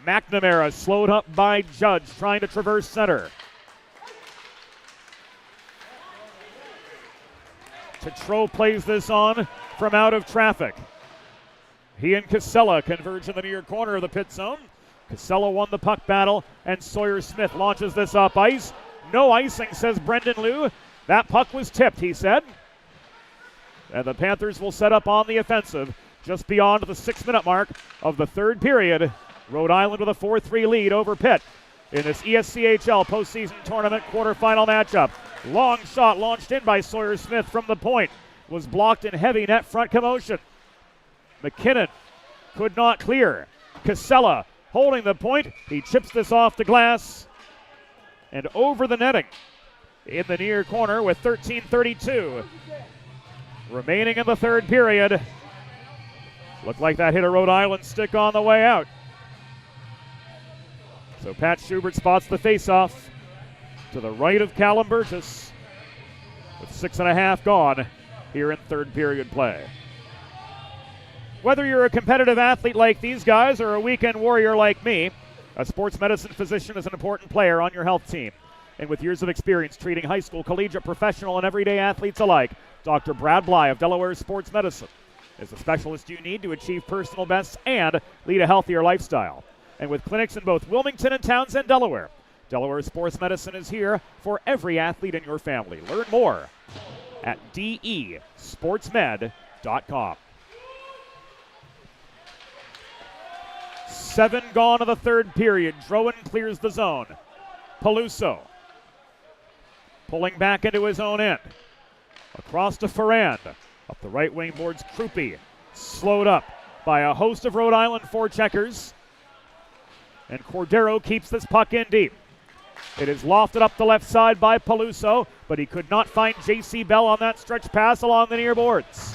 McNamara slowed up by Judge, trying to traverse center. Tetreault plays this on from out of traffic. He and Casella converge in the near corner of the Pitt zone. Casella won the puck battle, and Sawyer Smith launches this up ice. No icing, says Brendan Liu. That puck was tipped, he said. And the Panthers will set up on the offensive just beyond the 6-minute mark of the third period. Rhode Island with a 4-3 lead over Pitt in this ESCHL postseason tournament quarterfinal matchup. Long shot launched in by Sawyer Smith from the point. Was blocked in heavy net front commotion. McKinnon could not clear. Casella holding the point. He chips this off the glass and over the netting in the near corner with 13:32 remaining in the third period. Looked like that hit a Rhode Island stick on the way out. So Pat Schubert spots the faceoff to the right of Callum Burgess with 6.5 gone here in third period play. Whether you're a competitive athlete like these guys or a weekend warrior like me, a sports medicine physician is an important player on your health team. And with years of experience treating high school, collegiate, professional, and everyday athletes alike, Dr. Brad Bly of Delaware Sports Medicine is the specialist you need to achieve personal bests and lead a healthier lifestyle. And with clinics in both Wilmington and Townsend, Delaware, Delaware Sports Medicine is here for every athlete in your family. Learn more at desportsmed.com. 7 gone of the third period. Drowan clears the zone. Peluso pulling back into his own end. Across to Ferrand. Up the right wing boards, Krupe. Slowed up by a host of Rhode Island forecheckers. And Cordero keeps this puck in deep. It is lofted up the left side by Peluso, but he could not find J.C. Bell on that stretch pass along the near boards.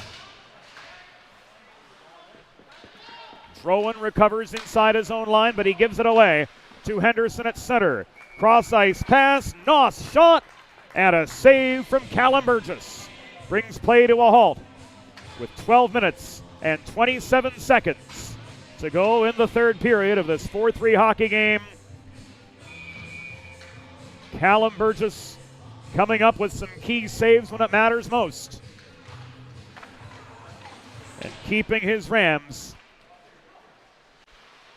Drowan recovers inside his own line, but he gives it away to Henderson at center. Cross ice pass, Noss shot, and a save from Callum Burgess. Brings play to a halt with 12 minutes and 27 seconds to go in the third period of this 4-3 hockey game. Callum Burgess coming up with some key saves when it matters most, and keeping his Rams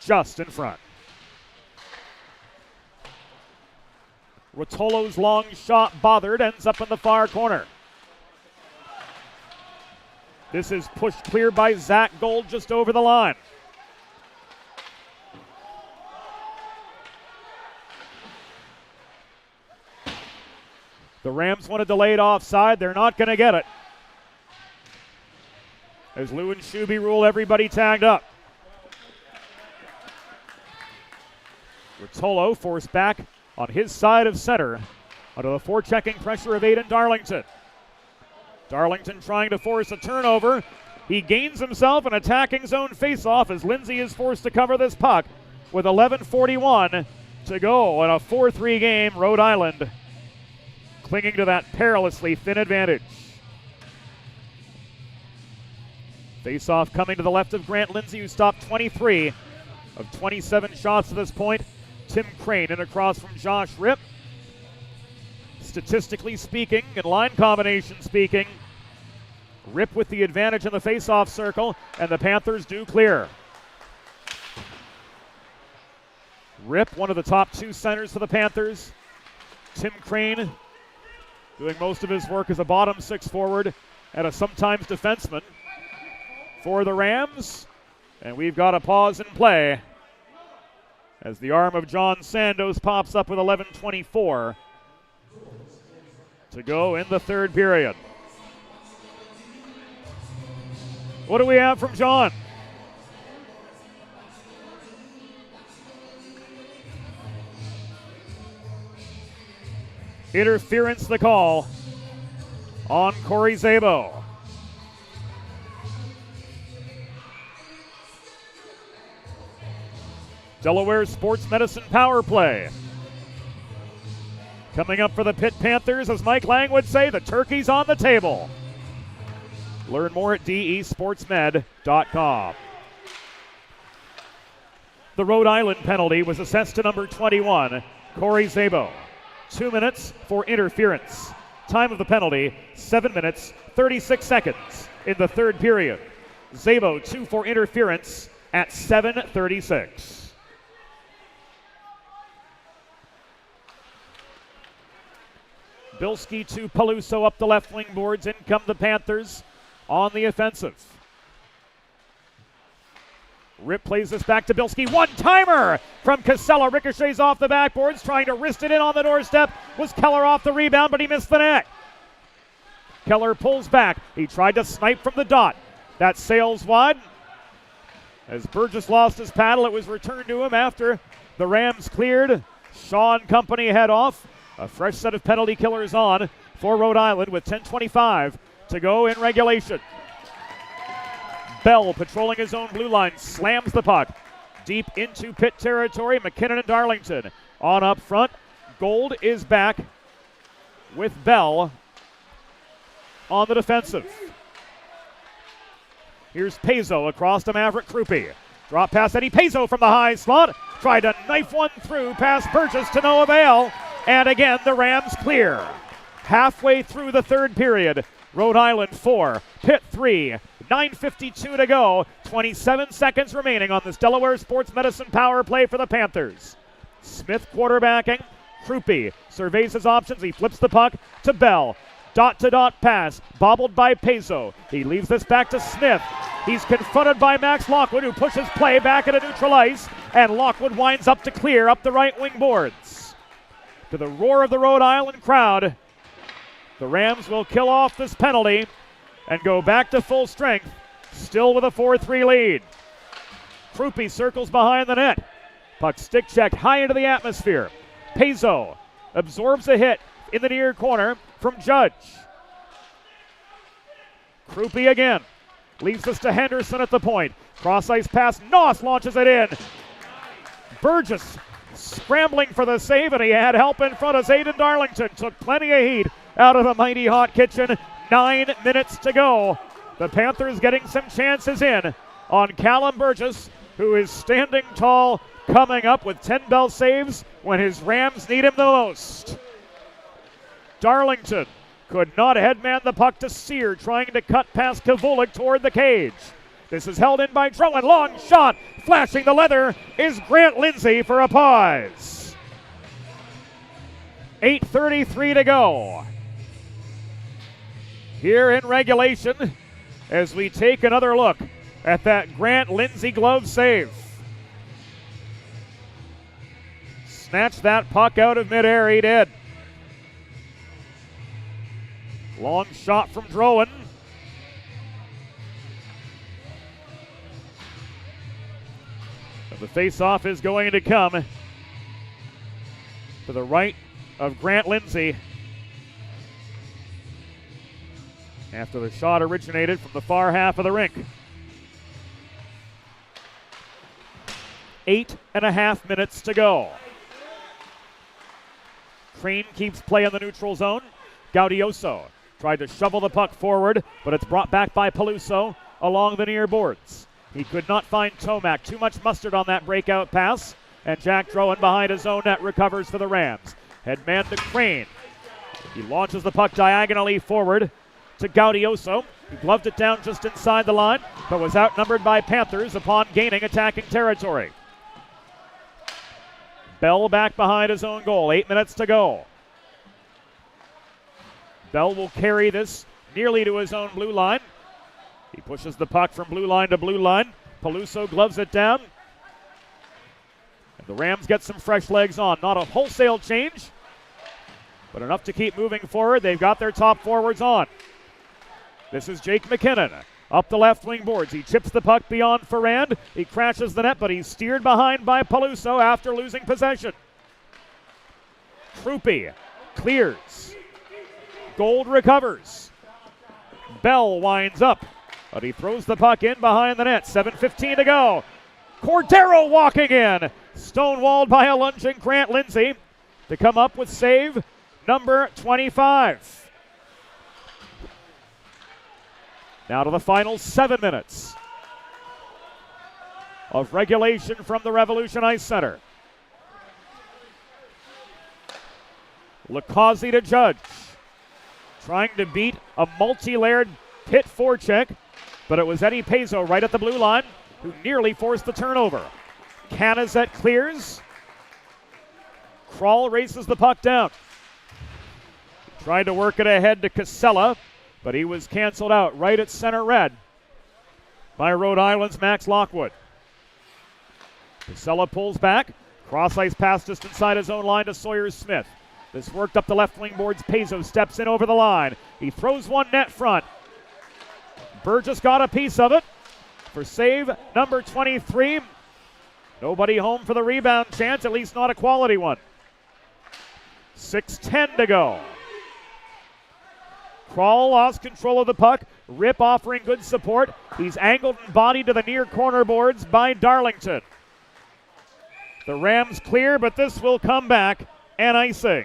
just in front. Rotolo's long shot bothered, ends up in the far corner. This is pushed clear by Zach Gold just over the line. The Rams want a delayed offside. They're not going to get it, as Lou and Shuby rule everybody tagged up. Rotolo forced back on his side of center under the forechecking pressure of Aiden Darlington. Darlington trying to force a turnover. He gains himself an attacking zone faceoff as Lindsay is forced to cover this puck with 11:41 to go in a 4-3 game. Rhode Island clinging to that perilously thin advantage. Faceoff coming to the left of Grant Lindsay, who stopped 23 of 27 shots to this point. Tim Crane in across from Josh Ripp. Statistically speaking and line combination speaking, Ripp with the advantage in the face-off circle, and the Panthers do clear. Ripp, one of the top 2 centers for the Panthers. Tim Crane doing most of his work as a bottom 6 forward and a sometimes defenseman for the Rams. And we've got a pause in play as the arm of John Sandos pops up with 11:24 to go in the third period. What do we have from John? Interference the call on Corey Szabo. Delaware Sports Medicine power play. Coming up for the Pitt Panthers, as Mike Lang would say, the turkey's on the table. Learn more at desportsmed.com. The Rhode Island penalty was assessed to number 21, Corey Szabo. 2 minutes for interference. Time of the penalty, 7 minutes, 36 seconds in the third period. Szabo 2 for interference at 7:36. Bilski to Peluso up the left wing boards. In come the Panthers on the offensive. Ripp plays this back to Bilski. One-timer from Casella. Ricochets off the backboards. Trying to wrist it in on the doorstep. Was Keller off the rebound, but he missed the net. Keller pulls back. He tried to snipe from the dot. That sails wide. As Burgess lost his paddle, it was returned to him after the Rams cleared. Shaw and company head off. A fresh set of penalty killers on for Rhode Island with 10:25 to go in regulation. Bell patrolling his own blue line, slams the puck deep into Pitt territory. McKinnon and Darlington on up front. Gold is back with Bell on the defensive. Here's Pezzo across to Maverick Krupe. Drop pass Eddie Pezzo from the high slot. Tried to knife one through past Burgess to no avail. And again, the Rams clear. Halfway through the third period, Rhode Island 4, Pitt 3, 9:52 to go. 27 seconds remaining on this Delaware Sports Medicine power play for the Panthers. Smith quarterbacking. Krupe surveys his options. He flips the puck to Bell. Dot-to-dot pass, bobbled by Pezzo. He leaves this back to Smith. He's confronted by Max Lockwood, who pushes play back into neutral ice, and Lockwood winds up to clear up the right wing boards. To the roar of the Rhode Island crowd, the Rams will kill off this penalty and go back to full strength, still with a 4-3 lead. Krupe circles behind the net. Puck stick checked high into the atmosphere. Pezzo absorbs a hit in the near corner from Judge. Krupe again. Leaves this to Henderson at the point. Cross ice pass. Noss launches it in. Burgess scrambling for the save, and he had help in front as Aiden Darlington took plenty of heat out of the mighty hot kitchen. 9 minutes to go. The Panthers getting some chances in on Callum Burgess, who is standing tall, coming up with 10 bell saves when his Rams need him the most. Darlington could not headman the puck to Sear, trying to cut past Kavulik toward the cage. This is held in by Drowan. Long shot. Flashing the leather is Grant Lindsay for a pause. 8:33 to go here in regulation as we take another look at that Grant Lindsay glove save. Snatched that puck out of midair, he did. Long shot from Drowan. The face-off is going to come to the right of Grant Lindsay after the shot originated from the far half of the rink. 8.5 minutes to go. Crane keeps play in the neutral zone. Gaudioso tried to shovel the puck forward, but it's brought back by Peluso along the near boards. He could not find Tomac. Too much mustard on that breakout pass. And Jack Drowan behind his own net recovers for the Rams. Headman to Crane. He launches the puck diagonally forward to Gaudioso. He gloved it down just inside the line, but was outnumbered by Panthers upon gaining attacking territory. Bell back behind his own goal. 8 minutes to go. Bell will carry this nearly to his own blue line. He pushes the puck from blue line to blue line. Peluso gloves it down. And the Rams get some fresh legs on. Not a wholesale change, but enough to keep moving forward. They've got their top forwards on. This is Jake McKinnon up the left wing boards. He chips the puck beyond Ferrand. He crashes the net, but he's steered behind by Peluso after losing possession. Krupe clears. Gold recovers. Bell winds up, but he throws the puck in behind the net. 7:15 to go. Cordero walking in. Stonewalled by a lunging Grant Lindsay to come up with save number 25. Now to the final 7 minutes of regulation from the Revolution Ice Center. Lacazzi to Judge. Trying to beat a multi-layered Pitt forecheck, but it was Eddie Pezzo right at the blue line who nearly forced the turnover. Canizette clears. Kroll races the puck down. Tried to work it ahead to Casella, but he was canceled out right at center red by Rhode Island's Max Lockwood. Casella pulls back. Cross-ice pass just inside his own line to Sawyer Smith. This worked up the left wing boards. Pezzo steps in over the line. He throws one net front. Burgess got a piece of it for save number 23. Nobody home for the rebound chance, at least not a quality one. 6:10 to go. Kroll lost control of the puck. Rip offering good support. He's angled and bodied to the near corner boards by Darlington. The Rams clear, but this will come back and icing.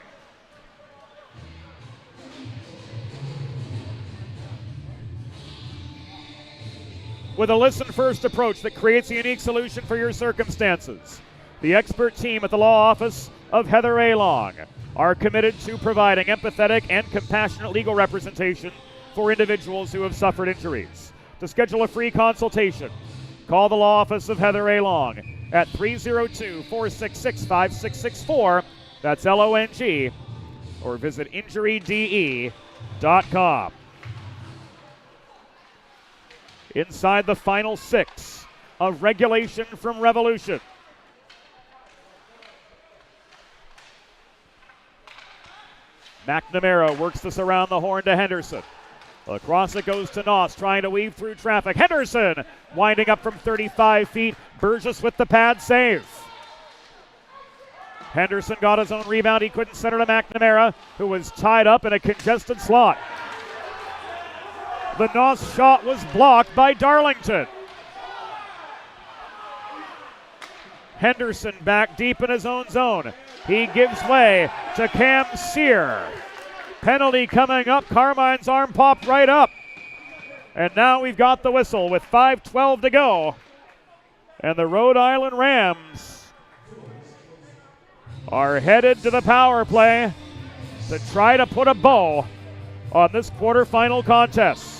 With a listen-first approach that creates a unique solution for your circumstances, the expert team at the law office of Heather A. Long are committed to providing empathetic and compassionate legal representation for individuals who have suffered injuries. To schedule a free consultation, call the law office of Heather A. Long at 302-466-5664, that's LONG, or visit injuryde.com. Inside the final 6 of regulation from Revolution. McNamara works this around the horn to Henderson. Across it goes to Noss, trying to weave through traffic. Henderson winding up from 35 feet. Burgess with the pad save. Henderson got his own rebound. He couldn't send it to McNamara, who was tied up in a congested slot. The Noss shot was blocked by Darlington. Henderson back deep in his own zone. He gives way to Cam Sear. Penalty coming up. Carmine's arm popped right up. And now we've got the whistle with 5:12 to go. And the Rhode Island Rams are headed to the power play to try to put a bow on this quarterfinal contest.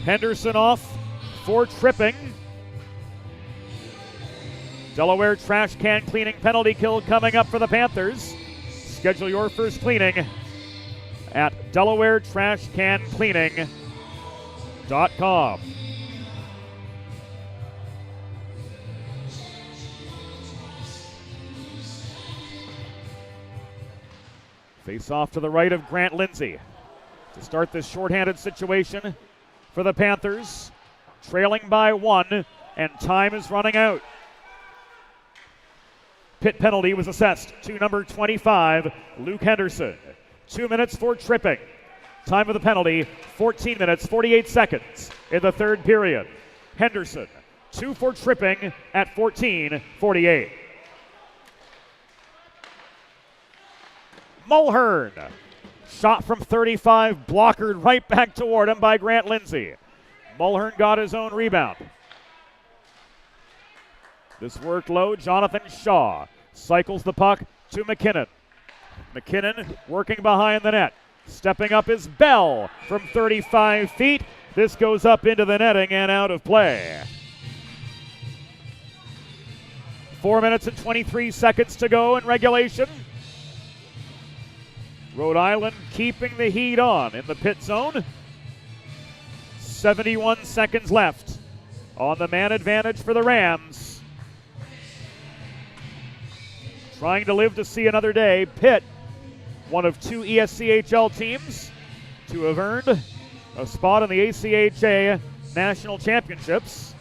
Henderson off for tripping. Delaware trash can cleaning penalty kill coming up for the Panthers. Schedule your first cleaning at DelawareTrashCanCleaning.com. Face off to the right of Grant Lindsay to start this shorthanded situation for the Panthers. Trailing by 1, and time is running out. Pitt penalty was assessed to number 25, Luke Henderson. 2 minutes for tripping. Time of the penalty, 14 minutes, 48 seconds in the third period. Henderson, 2 for tripping at 14:48. Mulhern Shot from 35, blockered right back toward him by Grant Lindsay. Mulhern got his own rebound. This worked low. Jonathan Shaw cycles the puck to McKinnon. McKinnon working behind the net. Stepping up is Bell from 35 feet. This goes up into the netting and out of play. 4 minutes and 23 seconds to go in regulation. Rhode Island keeping the heat on in the pit zone. 71 seconds left on the man advantage for the Rams. Trying to live to see another day. Pitt, one of two ESCHL teams to have earned a spot in the ACHA National Championships,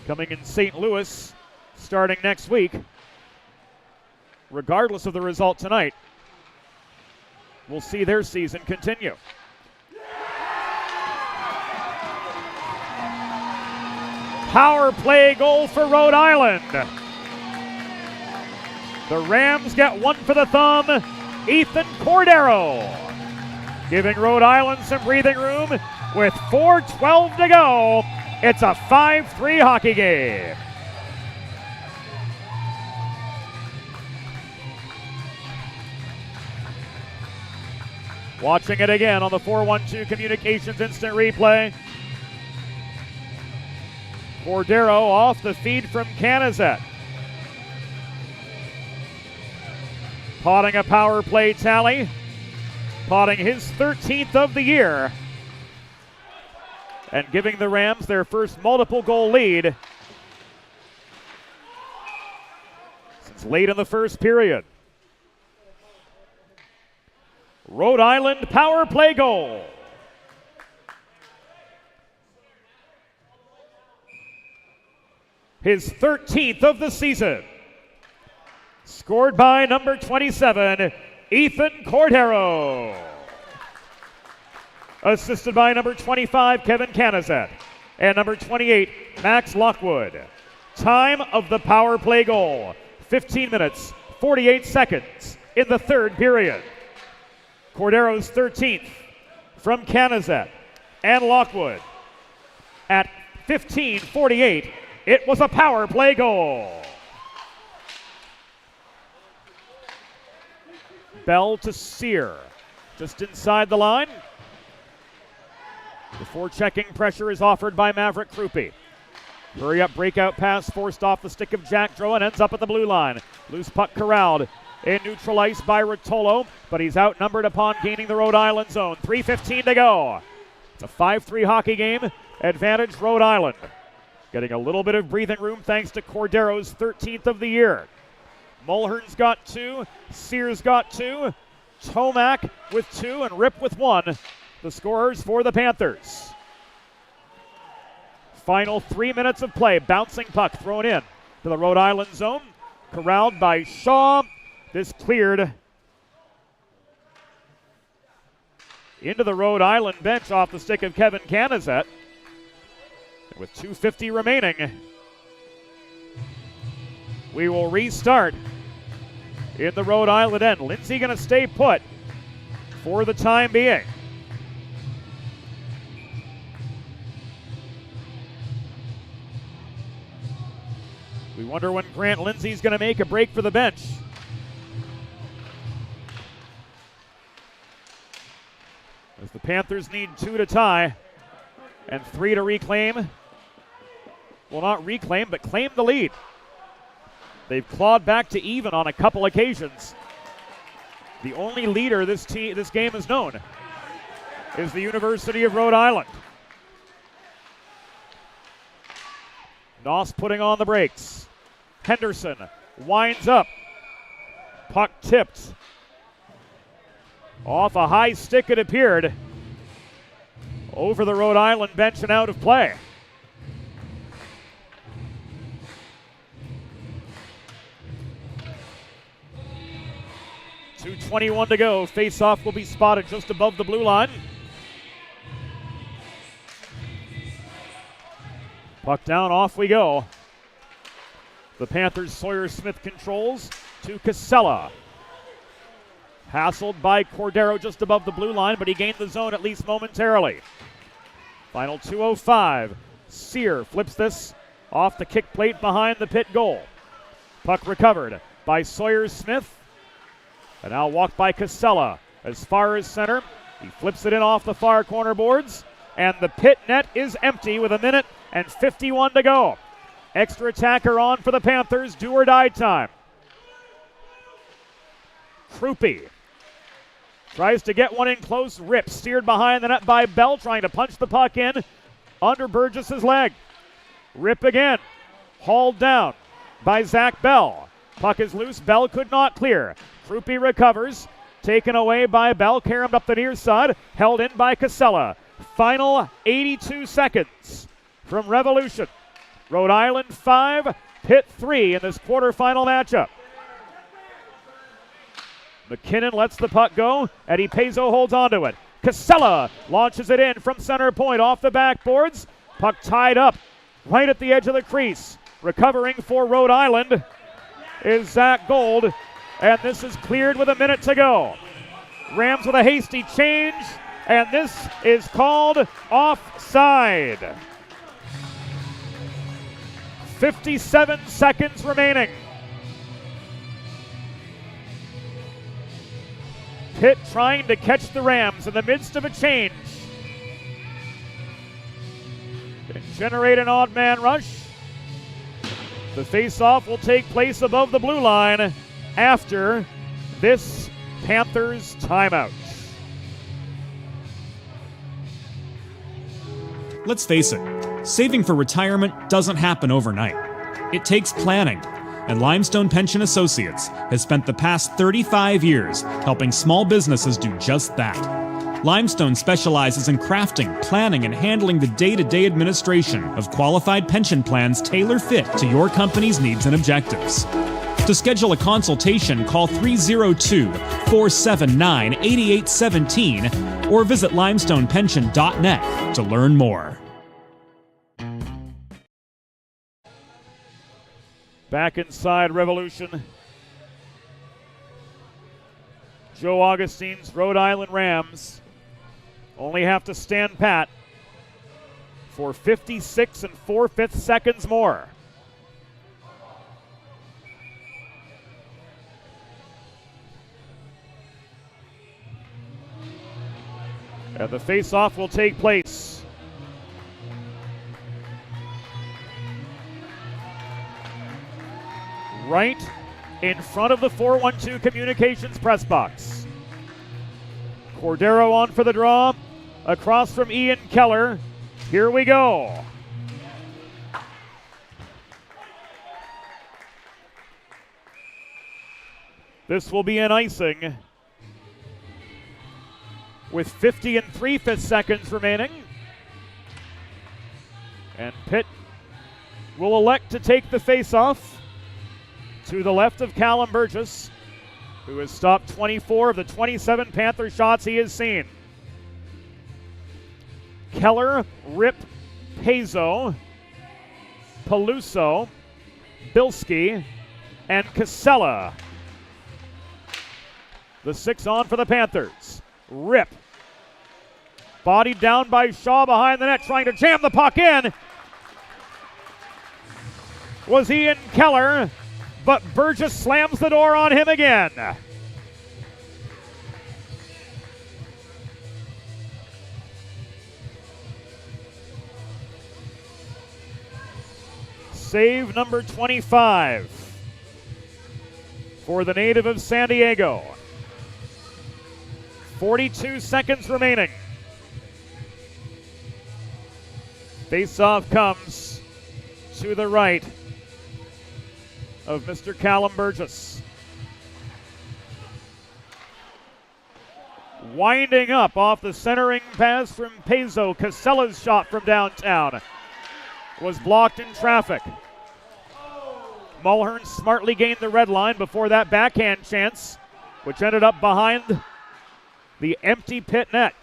coming in St. Louis starting next week. Regardless of the result tonight, we'll see their season continue. Power play goal for Rhode Island. The Rams get one for the thumb. Ethan Cordero giving Rhode Island some breathing room with 4:12 to go. It's a 5-3 hockey game. Watching it again on the 412 Communications Instant Replay. Cordero off the feed from Canizet. Potting a power play tally. Potting his 13th of the year. And giving the Rams their first multiple goal lead since late in the first period. Rhode Island power play goal. His 13th of the season. Scored by number 27, Ethan Cordero. Assisted by number 25, Kevin Canizet. And number 28, Max Lockwood. Time of the power play goal, 15 minutes, 48 seconds in the third period. Cordero's 13th from Canizet and Lockwood. At 15:48, it was a power play goal. Bell to Sear, just inside the line. Before checking, pressure is offered by Maverick Krupe. Hurry up breakout pass forced off the stick of Jack Drow and ends up at the blue line. Loose puck corralled in neutral ice by Rotolo, but he's outnumbered upon gaining the Rhode Island zone. 3:15 to go. It's a 5-3 hockey game. Advantage Rhode Island. Getting a little bit of breathing room thanks to Cordero's 13th of the year. Mulhern's got 2, Sears got 2, Tomac with 2, and Rip with 1. The scorers for the Panthers. Final 3 minutes of play. Bouncing puck thrown in to the Rhode Island zone. Corralled by Shaw. This cleared into the Rhode Island bench off the stick of Kevin Canizet. With 2:50 remaining, we will restart in the Rhode Island end. Lindsay going to stay put for the time being. We wonder when Grant Lindsay's going to make a break for the bench. As the Panthers need 2 to tie and 3 to reclaim. Well, not reclaim, but claim the lead. They've clawed back to even on a couple occasions. The only leader this game has known is the University of Rhode Island. Noss putting on the brakes. Henderson winds up. Puck tipped. Off a high stick it appeared. Over the Rhode Island bench and out of play. .221 to go. Face-off will be spotted just above the blue line. Puck down, off we go. The Panthers' Sawyer Smith controls to Casella. Hassled by Cordero just above the blue line, but he gained the zone at least momentarily. Final 2:05. Sear flips this off the kick plate behind the Pitt goal. Puck recovered by Sawyer-Smith. And now walked by Casella as far as center. He flips it in off the far corner boards. And the Pitt net is empty with 1:51 to go. Extra attacker on for the Panthers. Do or die time. Krupe tries to get one in close. Rip steered behind the net by Bell, trying to punch the puck in under Burgess's leg. Rip again. Hauled down by Zach Bell. Puck is loose. Bell could not clear. Krupe recovers. Taken away by Bell. Caromed up the near side. Held in by Casella. Final 82 seconds from Revolution. Rhode Island 5, Pitt 3 in this quarterfinal matchup. McKinnon lets the puck go. Eddie Pezzo holds onto it. Casella launches it in from center point off the backboards. Puck tied up right at the edge of the crease. Recovering for Rhode Island is Zach Gold, and this is cleared with 1 minute to go. Rams with a hasty change, and this is called offside. 57 seconds remaining. Pitt trying to catch the Rams in the midst of a change. And generate an odd man rush. The face-off will take place above the blue line after this Panthers timeout. Let's face it, saving for retirement doesn't happen overnight. It takes planning, and Limestone Pension Associates has spent the past 35 years helping small businesses do just that. Limestone specializes in crafting, planning, and handling the day-to-day administration of qualified pension plans tailor-fit to your company's needs and objectives. To schedule a consultation, call 302-479-8817 or visit limestonepension.net to learn more. Back inside Revolution. Joe Augustine's Rhode Island Rams only have to stand pat for 56 4/5 seconds more. And the face-off will take place. Right in front of the 412 Communications press box. Cordero on for the draw, across from Ian Keller. Here we go. This will be an icing with 50 3/5 seconds remaining. And Pitt will elect to take the face-off to the left of Callum Burgess, who has stopped 24 of the 27 Panther shots he has seen. Keller, Rip, Pezzo, Peluso, Bilski, and Casella. The 6 on for the Panthers. Rip. Bodied down by Shaw behind the net, trying to jam the puck in. Was Ian Keller, but Burgess slams the door on him again. Save number 25 for the native of San Diego. 42 seconds remaining. Face-off comes to the right of Mr. Callum Burgess. Winding up off the centering pass from Pezzo. Casella's shot from downtown was blocked in traffic. Mulhern smartly gained the red line before that backhand chance, which ended up behind the empty Pitt net.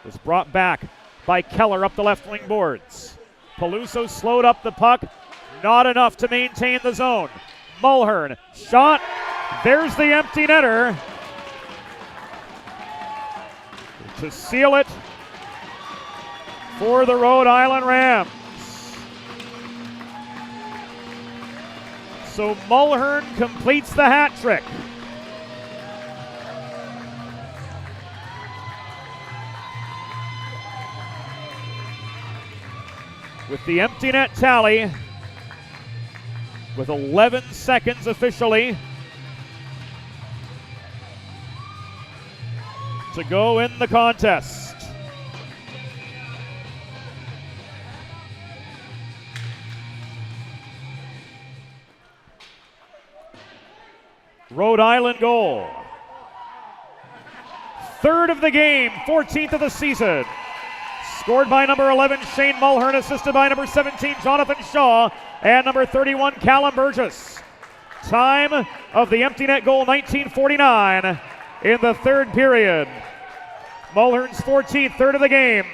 Was brought back by Keller up the left wing boards. Peluso slowed up the puck, not enough to maintain the zone. Mulhern, shot, There's the empty netter to seal it for the Rhode Island Rams. So Mulhern completes the hat trick. With the empty net tally, with 11 seconds officially to go in the contest. Rhode Island goal. Third of the game, 14th of the season. Scored by number 11, Shane Mulhern, assisted by number 17, Jonathan Shaw, and number 31, Callum Burgess. Time of the empty net goal, 19:49 in the third period. Mulhern's 14th, third of the game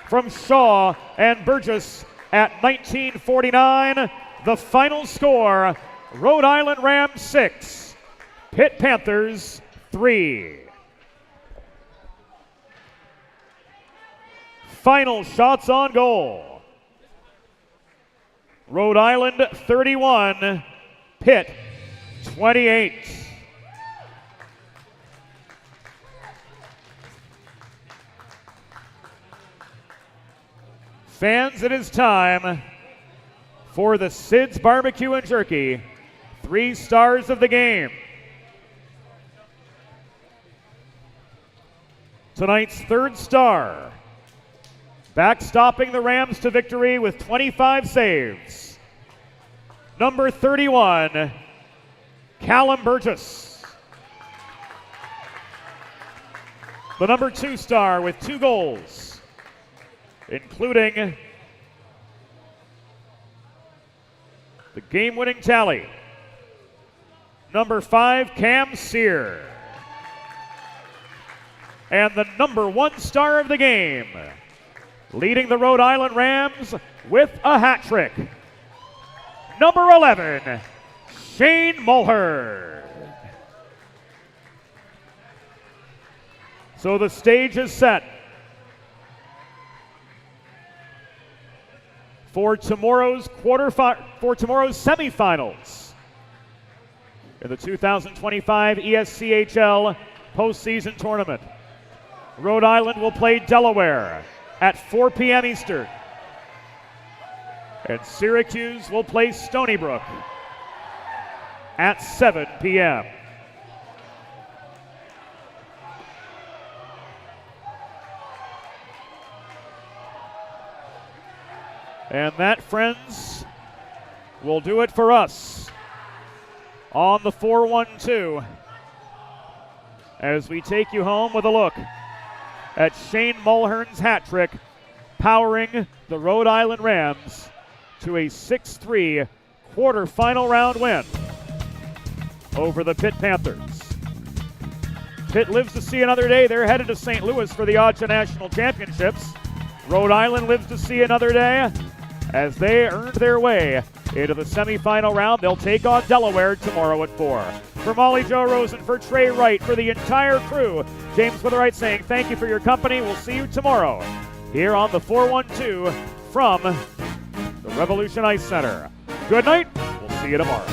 from Shaw and Burgess at 19:49. The final score, Rhode Island Rams 6, Pitt Panthers 3. Final shots on goal. Rhode Island 31, Pitt 28. Fans, it is time for the Sid's Barbecue and Jerky 3 stars of the game. Tonight's third star, backstopping the Rams to victory with 25 saves, number 31, Callum Burgess. The number 2 star with 2 goals, including the game-winning tally, number 5, Cam Sear. And the number 1 star of the game, leading the Rhode Island Rams with a hat trick, number 11, Shane Mulhern. So the stage is set for tomorrow's semifinals in the 2025 ESCHL postseason tournament. Rhode Island will play Delaware at 4 p.m. Eastern. And Syracuse will play Stony Brook at 7 p.m. And that, friends, will do it for us on the 412 as we take you home with a look at Shane Mulhern's hat trick, powering the Rhode Island Rams to a 6-3 quarterfinal round win over the Pitt Panthers. Pitt lives to see another day. They're headed to St. Louis for the ODGA National Championships. Rhode Island lives to see another day as they earned their way into the semifinal round. They'll take on Delaware tomorrow at 4. For Molly Jo Rosen, for Trey Wright, for the entire crew, James Witherite saying thank you for your company. We'll see you tomorrow here on the 412 from the Revolution Ice Center. Good night. We'll see you tomorrow.